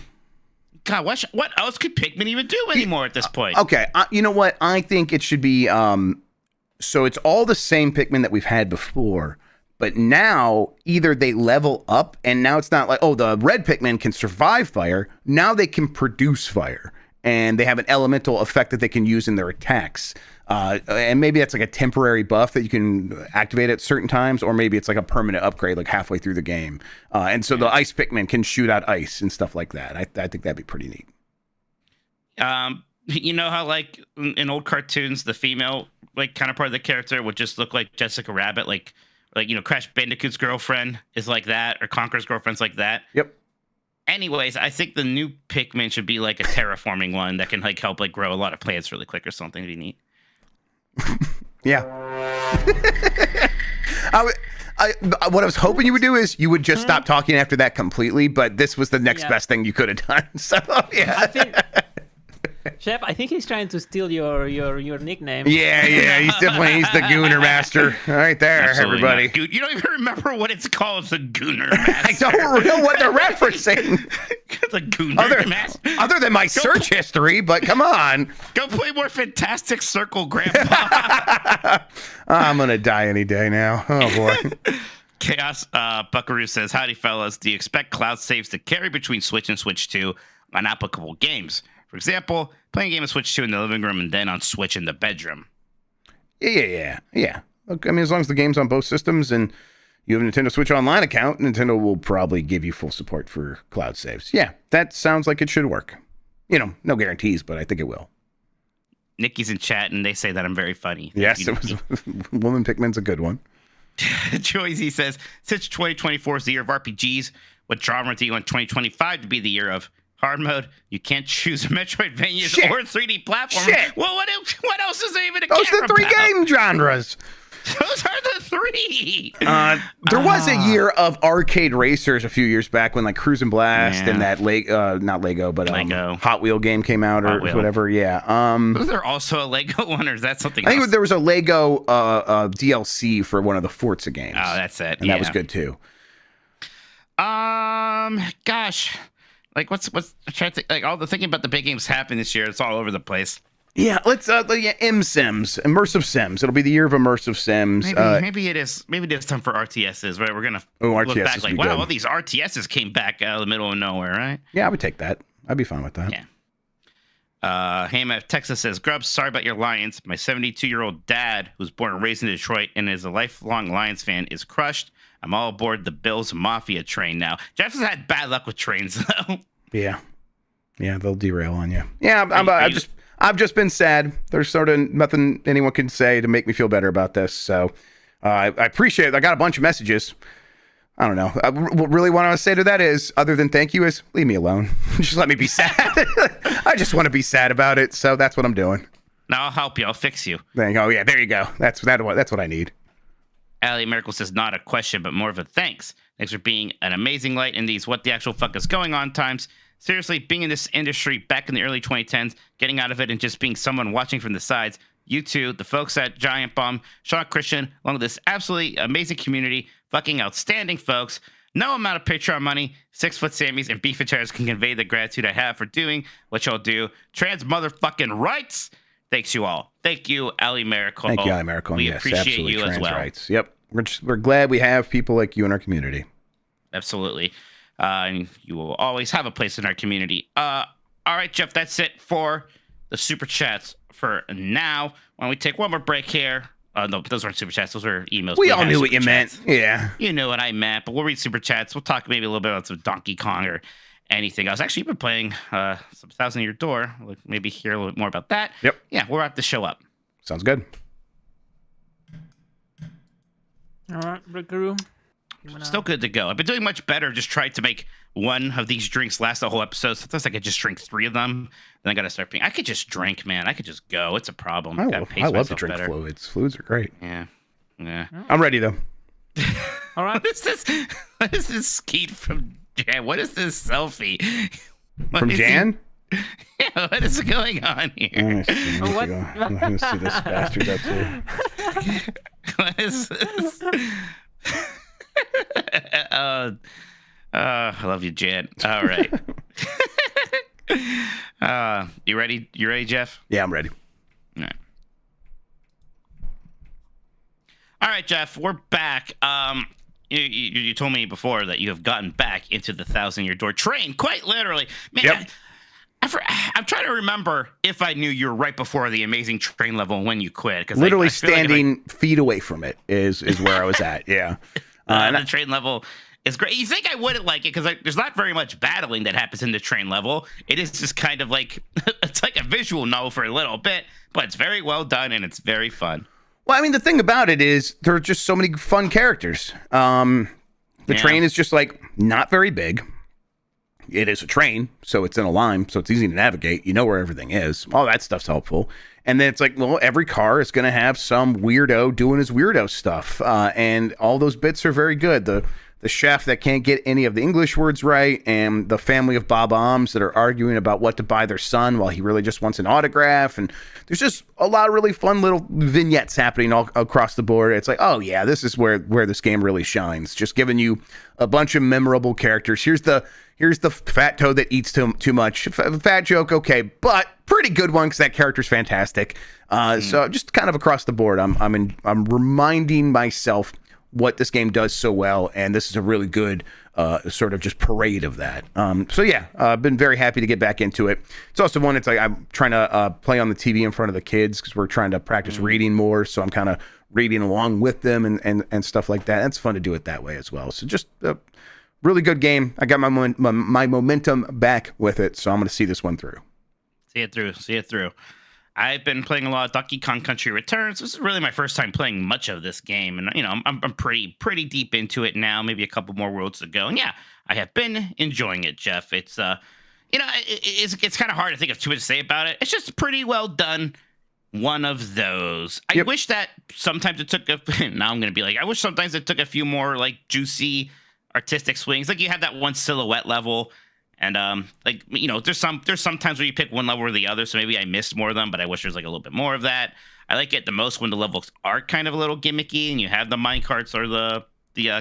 what else could Pikmin even do anymore at this point? Okay, you know what? I think it should be, so it's all the same Pikmin that we've had before, but now either they level up, and now it's not like, oh, the red Pikmin can survive fire. Now they can produce fire, and they have an elemental effect that they can use in their attacks. And maybe that's like a temporary buff that you can activate at certain times, or maybe it's like a permanent upgrade like halfway through the game. And so the ice Pikmin can shoot out ice and stuff like that. I think that'd be pretty neat. You know how like in old cartoons, the female like kind of part of the character would just look like Jessica Rabbit, like Crash Bandicoot's girlfriend is like that, or Conker's girlfriend's like that. Yep. Anyways, I think the new Pikmin should be like a terraforming one that can like help like grow a lot of plants really quick or something to be neat. Yeah. What I was hoping you would do is you would just stop talking after that completely, but this was the next best thing you could have done. So yeah. I think, Chef, I think he's trying to steal your nickname. Yeah, he's the Gooner Master right there, Absolutely everybody. You don't even remember what it's called, the Gooner Master. I don't know what they're referencing. The Gooner Master. Other than my search history, but come on. Go play more Fantastic Circle, Grandpa. I'm going to die any day now. Oh, boy. Chaos Buckaroo says, howdy, fellas. Do you expect cloud saves to carry between Switch and Switch 2 on applicable games? For example, playing a game of Switch 2 in the living room and then on Switch in the bedroom. Yeah. Look, I mean, as long as the game's on both systems and you have a Nintendo Switch Online account, Nintendo will probably give you full support for cloud saves. Yeah, that sounds like it should work. No guarantees, but I think it will. Nikki's in chat, and they say that I'm very funny. Yes, it was. Woman Pikmin's a good one. Joyzy says, since 2024 is the year of RPGs, what genre do you want 2025 to be the year of? Hard mode, you can't choose a Metroidvania or 3D platform. Shit. Well, what else is there even to Those care are the three about? game genres. Those are the three. There was a year of arcade racers a few years back when like Cruise and Blast and that not Lego, but Lego. Hot Wheel game came out or whatever. Yeah. Was there also a Lego one, or is that something I else? think there was a Lego DLC for one of the Forza games. Oh, that's it. And that was good too. Gosh, like what's I'm trying to think, like all the thinking about the big games happening this year. It's all over the place. Yeah, let's Sims, immersive Sims. It'll be the year of immersive Sims. Maybe it is. Maybe it is time for RTSs. Right, we're gonna RTSs look back like, wow, good. all these RTSs came back out of the middle of nowhere, right? Yeah, I would take that. I'd be fine with that. Yeah. Ham Texas says, Grubb, sorry about your Lions. My 72-year-old dad, who's born and raised in Detroit and is a lifelong Lions fan, is crushed. I'm all aboard the Bills Mafia train now. Jeff has had bad luck with trains, though. Yeah, they'll derail on you. Yeah, I've just been sad. There's sort of nothing anyone can say to make me feel better about this. So I appreciate it. I got a bunch of messages. I don't know. What really want to say to that is, other than thank you, is leave me alone. Just let me be sad. I just want to be sad about it. So that's what I'm doing. Now I'll help you. I'll fix you. There you go. Yeah, there you go. That's what I need. Allie Miracle says, not a question, but more of a thanks. Thanks for being an amazing light in these what the actual fuck is going on times. Seriously, being in this industry back in the early 2010s, getting out of it and just being someone watching from the sides, you two, the folks at Giant Bomb, Sean Christian, along with this absolutely amazing community, fucking outstanding folks. No amount of Patreon money, 6-foot Sammys, and beef chairs can convey the gratitude I have for doing what y'all do. Trans motherfucking rights. Thanks you all. Thank you, Ali Miracle. Thank you, Ali Miracle. We yes, appreciate absolutely. you Trans as well. rights. Yep. We're glad we have people like you in our community. Absolutely. And you will always have a place in our community. All right, Jeff, that's it for the super chats for now. Why don't we take one more break here? No, those weren't super chats. Those were emails. We all knew what you meant. Yeah. You knew what I meant, but we'll read super chats. We'll talk maybe a little bit about some Donkey Kong or anything else. Actually, you've been playing some Thousand Year Door. We'll maybe hear a little bit more about that. Yep. Yeah, we'll wrap the show up. Sounds good. All right, Brickaroo. Still good to go. I've been doing much better. Just tried to make one of these drinks last the whole episode. Sometimes I could just drink 3 of them. Then I got to start being. I could just drink, man. I could just go. It's a problem. I love to drink fluids. Fluids are great. Yeah. I'm ready though. All right. What is this? What is this skeet from Jan? What is this selfie? From Jan? Yeah, what is going on here? What? Let me see this bastard up here. What is this? I love you, Jan. All right. You ready? You ready, Jeff? Yeah, I'm ready. All right. All right, Jeff, we're back. You told me before that you have gotten back into the 1,000-year door train, quite literally. Man, Yep. I'm trying to remember if I knew you were right before the amazing train level when you quit. Literally standing feet away from it is where I was at. Yeah. The train level is great. You think I wouldn't like it because there's not very much battling that happens in the train level. It is just kind of like it's like a visual novel for a little bit, but it's very well done and it's very fun. Well, I mean, the thing about it is there are just so many fun characters. The train is just like not very big. It is a train, so it's in a line, so it's easy to navigate. You know where everything is. All that stuff's helpful. And then it's like, well, every car is going to have some weirdo doing his weirdo stuff. And all those bits are very good. The chef that can't get any of the English words right, and the family of Bob-ombs that are arguing about what to buy their son while he really just wants an autograph. And there's just a lot of really fun little vignettes happening all across the board. It's like, oh yeah, this is where this game really shines. Just giving you a bunch of memorable characters. Here's the fat toad that eats too much. Fat joke, okay, but pretty good one because that character's fantastic. So just kind of across the board, I'm reminding myself what this game does so well, and this is a really good sort of just parade of that. So yeah, I've been very happy to get back into it. It's also one. It's like I'm trying to play on the TV in front of the kids because we're trying to practice reading more. So I'm kind of reading along with them and stuff like that. And it's fun to do it that way as well. So just really good game. I got my momentum back with it, so I'm going to see this one through. See it through. I've been playing a lot of Donkey Kong Country Returns. This is really my first time playing much of this game, and I'm pretty deep into it now. Maybe a couple more worlds to go, and yeah, I have been enjoying it, Jeff. It's it's kind of hard to think of too much to say about it. It's just pretty well done. one of those. I Yep. wish that sometimes it took now I'm gonna be like, I wish sometimes it took a few more like juicy artistic swings. Like you have that one silhouette level, and like there's some times where you pick one level or the other, so maybe I missed more of them, but I wish there's like a little bit more of that. I like it the most when the levels are kind of a little gimmicky and you have the mine carts or the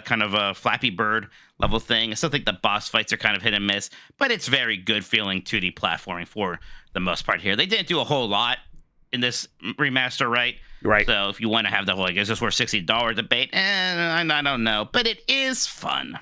kind of Flappy Bird level thing. I still think the boss fights are kind of hit and miss, but it's very good feeling 2D platforming for the most part here. They didn't do a whole lot in this remaster, right? Right. So if you want to have the whole, like, is this worth $60 debate? I don't know, but it is fun.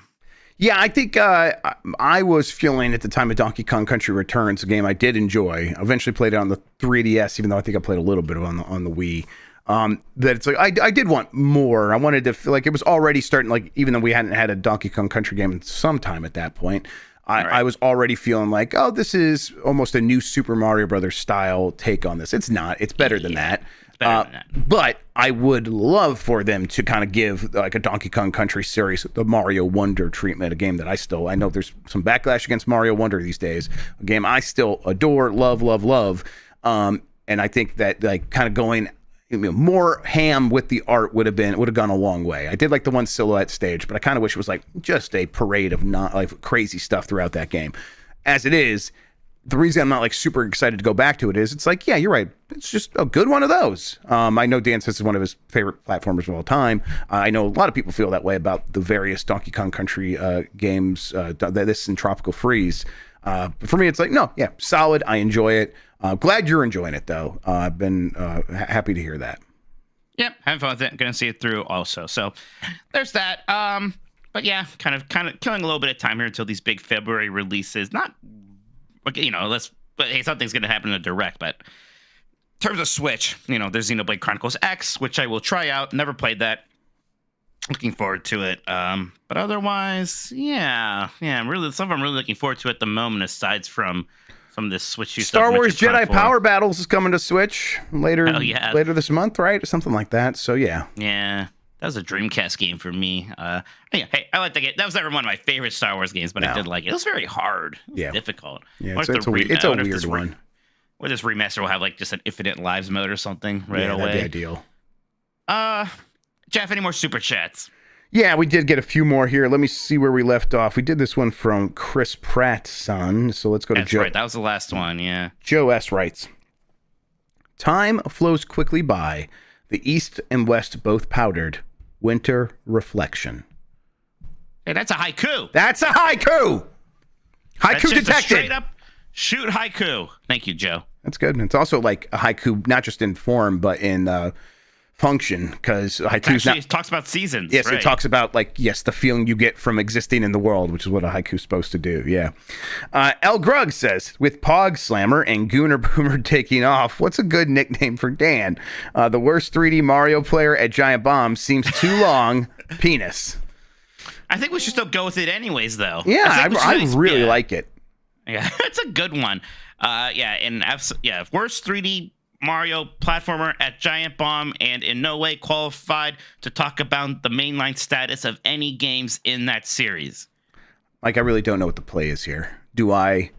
Yeah, I think I was feeling at the time of Donkey Kong Country Returns, a game I did enjoy. I eventually played it on the 3DS, even though I think I played a little bit on the Wii. That it's like I did want more. I wanted to feel like it was already starting, like, even though we hadn't had a Donkey Kong Country game in some time at that point, I was already feeling like, oh, this is almost a new Super Mario Brothers style take on this. It's not. It's better than that. But I would love for them to kind of give like a Donkey Kong Country series the Mario Wonder treatment, a game that I know there's some backlash against Mario Wonder these days, a game I still adore, love. And I think that like kind of going more ham with the art would have gone a long way. I did like the one silhouette stage, but I kind of wish it was like just a parade of not like crazy stuff throughout that game. As it is, the reason I'm not like super excited to go back to it is it's like, yeah, you're right. It's just a good one of those. I know Dan says it's one of his favorite platformers of all time. I know a lot of people feel that way about the various Donkey Kong Country games, this and Tropical Freeze. But for me, it's like, no, yeah, solid. I enjoy it. Glad you're enjoying it, though. I've been happy to hear that. Yep, having fun with it. Going to see it through also. So there's that. But yeah, kind of killing a little bit of time here until these big February releases. Not, but hey, something's going to happen in the direct. But in terms of Switch, there's Xenoblade Chronicles X, which I will try out. Never played that. Looking forward to it. But otherwise, yeah, really, some I'm really looking forward to at the moment, aside from some of this Switch stuff. Star Wars Jedi Power Battles is coming to Switch later this month, right? Or something like that. So yeah. Yeah. That was a Dreamcast game for me. Hey, I like the game. That was never one of my favorite Star Wars games, but I did like it. It was very hard. It was difficult. Yeah, it's a weird one. Or this remaster will have like just an infinite lives mode or something away. That'd be ideal. Jeff, any more super chats? Yeah, we did get a few more here. Let me see where we left off. We did this one from Chris Pratt's son. So let's go to Joe. That's right. That was the last one. Yeah. Joe S. writes, time flows quickly by. The east and west both powdered. Winter reflection. Hey, that's a haiku. That's a haiku. Haiku detected. Straight up shoot haiku. Thank you, Joe. That's good. It's also like a haiku, not just in form, but in function, because haiku it talks about seasons. Yes, right. It talks about the feeling you get from existing in the world, which is what a haiku's supposed to do. Yeah. L. Grug says, with Pog Slammer and Gooner Boomer taking off, what's a good nickname for Dan? The worst 3D Mario player at Giant Bomb seems too long. Penis. I think we should still go with it anyways, though. Yeah, I really like it. Yeah, it's a good one. Worst 3D Mario platformer at Giant Bomb, and in no way qualified to talk about the mainline status of any games in that series. Like, I really don't know what the play is here. Do I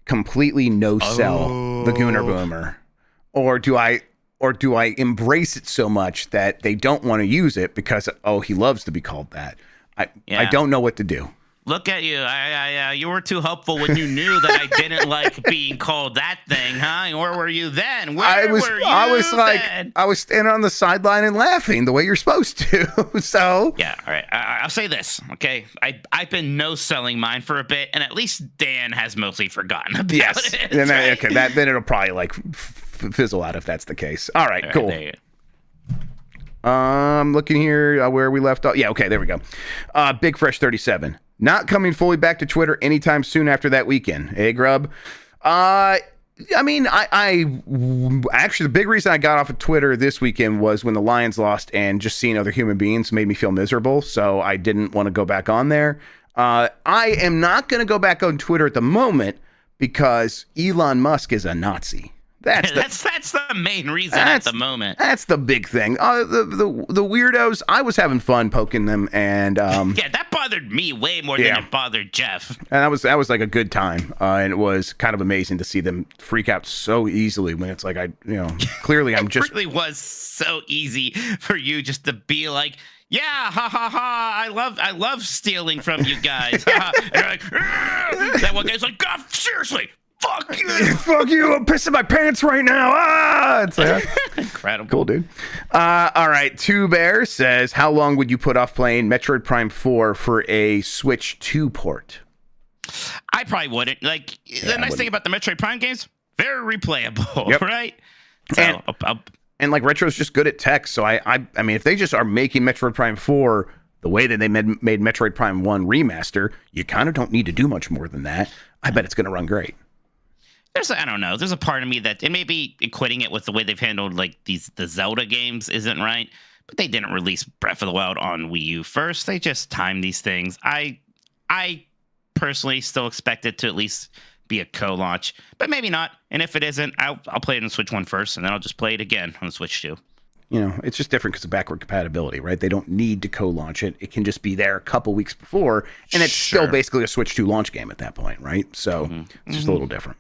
completely no-sell the Gooner Boomer? Or do I embrace it so much that they don't want to use it because, he loves to be called that? I don't know what to do. Look at you. You were too hopeful when you knew that I didn't like being called that thing, huh? Where were you then? I was standing on the sideline and laughing the way you're supposed to. So yeah, all right. I'll say this, okay? I've been no-selling mine for a bit, and at least Dan has mostly forgotten about it. Then, right? Okay, then it'll probably fizzle out if that's the case. All right, cool. Looking here where we left off. Yeah, okay, there we go. Big Fresh 37. Not coming fully back to Twitter anytime soon after that weekend. Hey, Grubb. I actually, the big reason I got off of Twitter this weekend was when the Lions lost, and just seeing other human beings made me feel miserable. So I didn't want to go back on there. I am not going to go back on Twitter at the moment because Elon Musk is a Nazi. That's the main reason at the moment. That's the big thing. The weirdos. I was having fun poking them, and that bothered me way more than it bothered Jeff. And that was like a good time, and it was kind of amazing to see them freak out so easily when it's like clearly I'm just. It really was so easy for you just to be like, yeah, ha ha ha! I love stealing from you guys. And you're like, that one guy's like, God, seriously, fuck you, fuck you! I'm pissing my pants right now. It's like, incredible, cool, dude. All right, Two Bear says, how long would you put off playing Metroid Prime 4 for a Switch 2 port? I probably wouldn't. Like the nice thing about the Metroid Prime games, very replayable, right? So, and like Retro's just good at tech, so I mean, if they just are making Metroid Prime 4 the way that they made Metroid Prime 1 remaster, you kind of don't need to do much more than that. I bet it's going to run great. I don't know. There's a part of me that, and maybe equating it with the way they've handled like the Zelda games isn't right, but they didn't release Breath of the Wild on Wii U first. They just timed these things. I personally still expect it to at least be a co-launch, but maybe not. And if it isn't, I'll play it on Switch 1 first, and then I'll just play it again on the Switch 2. It's just different because of backward compatibility, right? They don't need to co-launch it. It can just be there a couple weeks before, and it's still basically a Switch 2 launch game at that point, right? So it's just a little different.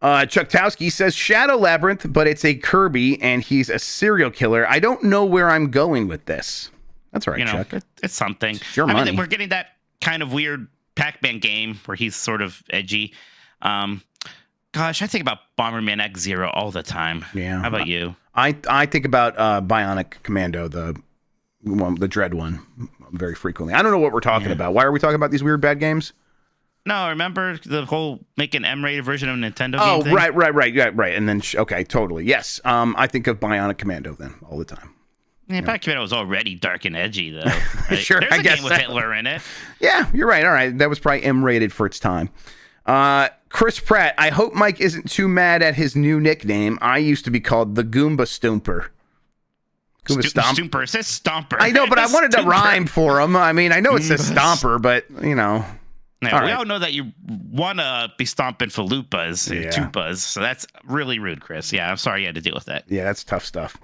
Chuck-towski says, Shadow Labyrinth, but it's a Kirby, and he's a serial killer. I don't know where I'm going with this. That's all right, Chuck. It's something. It's your money. Mean, we're getting that kind of weird Pac-Man game where he's sort of edgy. Gosh, I think about Bomberman X-Zero all the time. Yeah. How about you? I think about Bionic Commando, the Dread one, very frequently. I don't know what we're talking about. Why are we talking about these weird bad games? No, remember the whole make an M-rated version of Nintendo game Oh, thing? right. And then, okay, totally. Yes. I think of Bionic Commando then all the time. Yeah, Bionic Commando was already dark and edgy, though. Right? Sure, There's I a guess game with Hitler in it. Yeah, you're right. All right. That was probably M-rated for its time. Chris Pratt, I hope Mike isn't too mad at his new nickname. I used to be called the Goomba Stoomper. Stoomper. It says Stomper. I know, but I wanted to rhyme for him. I mean, I know it says Stomper, but, Now, we all know that you want to be stomping for Lupas and Tupas, so that's really rude, Chris. Yeah, I'm sorry you had to deal with that. Yeah, that's tough stuff.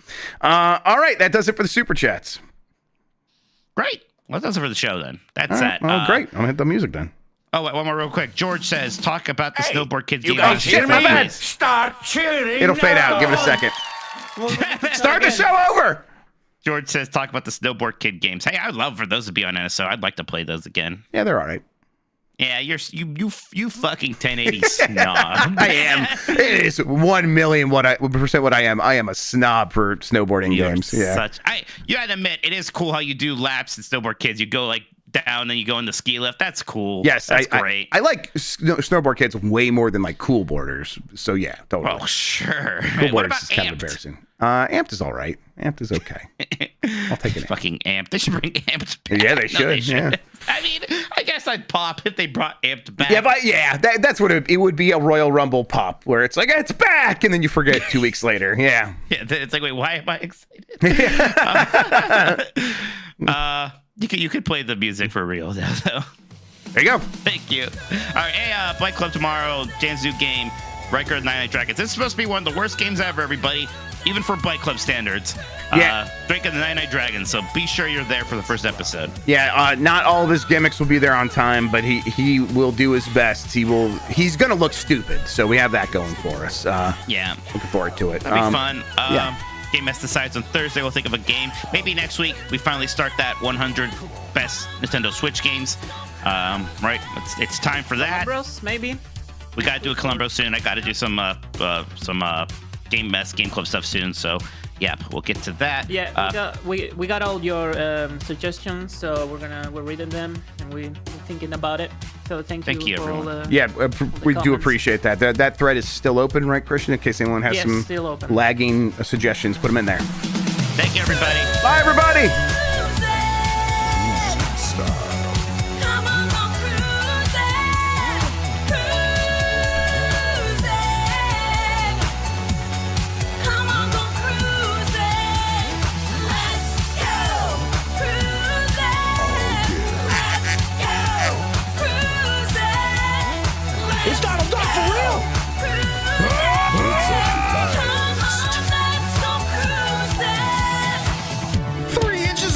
All right, that does it for the Super Chats. Great. Well, that does it for the show, then. That's that. Oh, great. I'm going to hit the music then. Oh, wait, one more real quick. George says, talk about the Snowboard Kids game. You guys hear my bad. Start cheering. It'll fade out. Give it a second. Start the show over. George says, talk about the Snowboard Kid games. Hey, I would love for those to be on NSO. I'd like to play those again. Yeah, they're all right. Yeah, you fucking 1080 snob. I am. It is 1,000,000% what I am. I am a snob for snowboarding games. Yeah. You gotta admit, it is cool how you do laps in Snowboard Kids. You go like down, then you go in the ski lift. That's cool. Yes, that's great. I like Snowboard Kids way more than like Cool Boarders. So yeah, totally. Well, sure. Cool What Boarders about is kind of embarrassing. Amped is all right. Amped is okay. I'll take it. Fucking Amped. They should bring Amped back. Yeah, they should. Yeah. I mean, I guess I'd pop if they brought Amped back. Yeah, but that's what it would be, a Royal Rumble pop where it's like, it's back, and then you forget 2 weeks later. Yeah. Yeah, it's like, wait, why am I excited? You could play the music for real now, though. There you go. Thank you. All right, hey, Bike Club tomorrow, Janzu game, Riker Nine Night Dragons. This is supposed to be one of the worst games ever, everybody, even for Bike Club standards. Drake of the Nine Night Dragons, so be sure you're there for the first episode. Yeah, not all of his gimmicks will be there on time, but he will do his best. He's gonna look stupid, so we have that going for us. Looking forward to it. That'll be fun. Game S decides on Thursday. We'll think of a game. Maybe next week we finally start that 100 best Nintendo Switch games. Right? It's time for that. Columbros, maybe. We gotta do a Columbro soon. I gotta do some Game S Game Club stuff soon. So, we'll get to that. Yeah, we got all your suggestions, so we're reading them and we're thinking about it. So thank you for everyone. all the we do comments. appreciate that. That thread is still open, right, Christian? In case anyone has some still open. lagging suggestions, put them in there. Thank you, everybody. Bye, everybody. It's Donald Duck for real.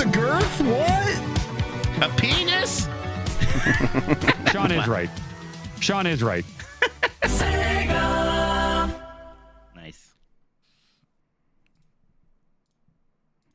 Of girth? What? A penis? Sean is right. Sean is right.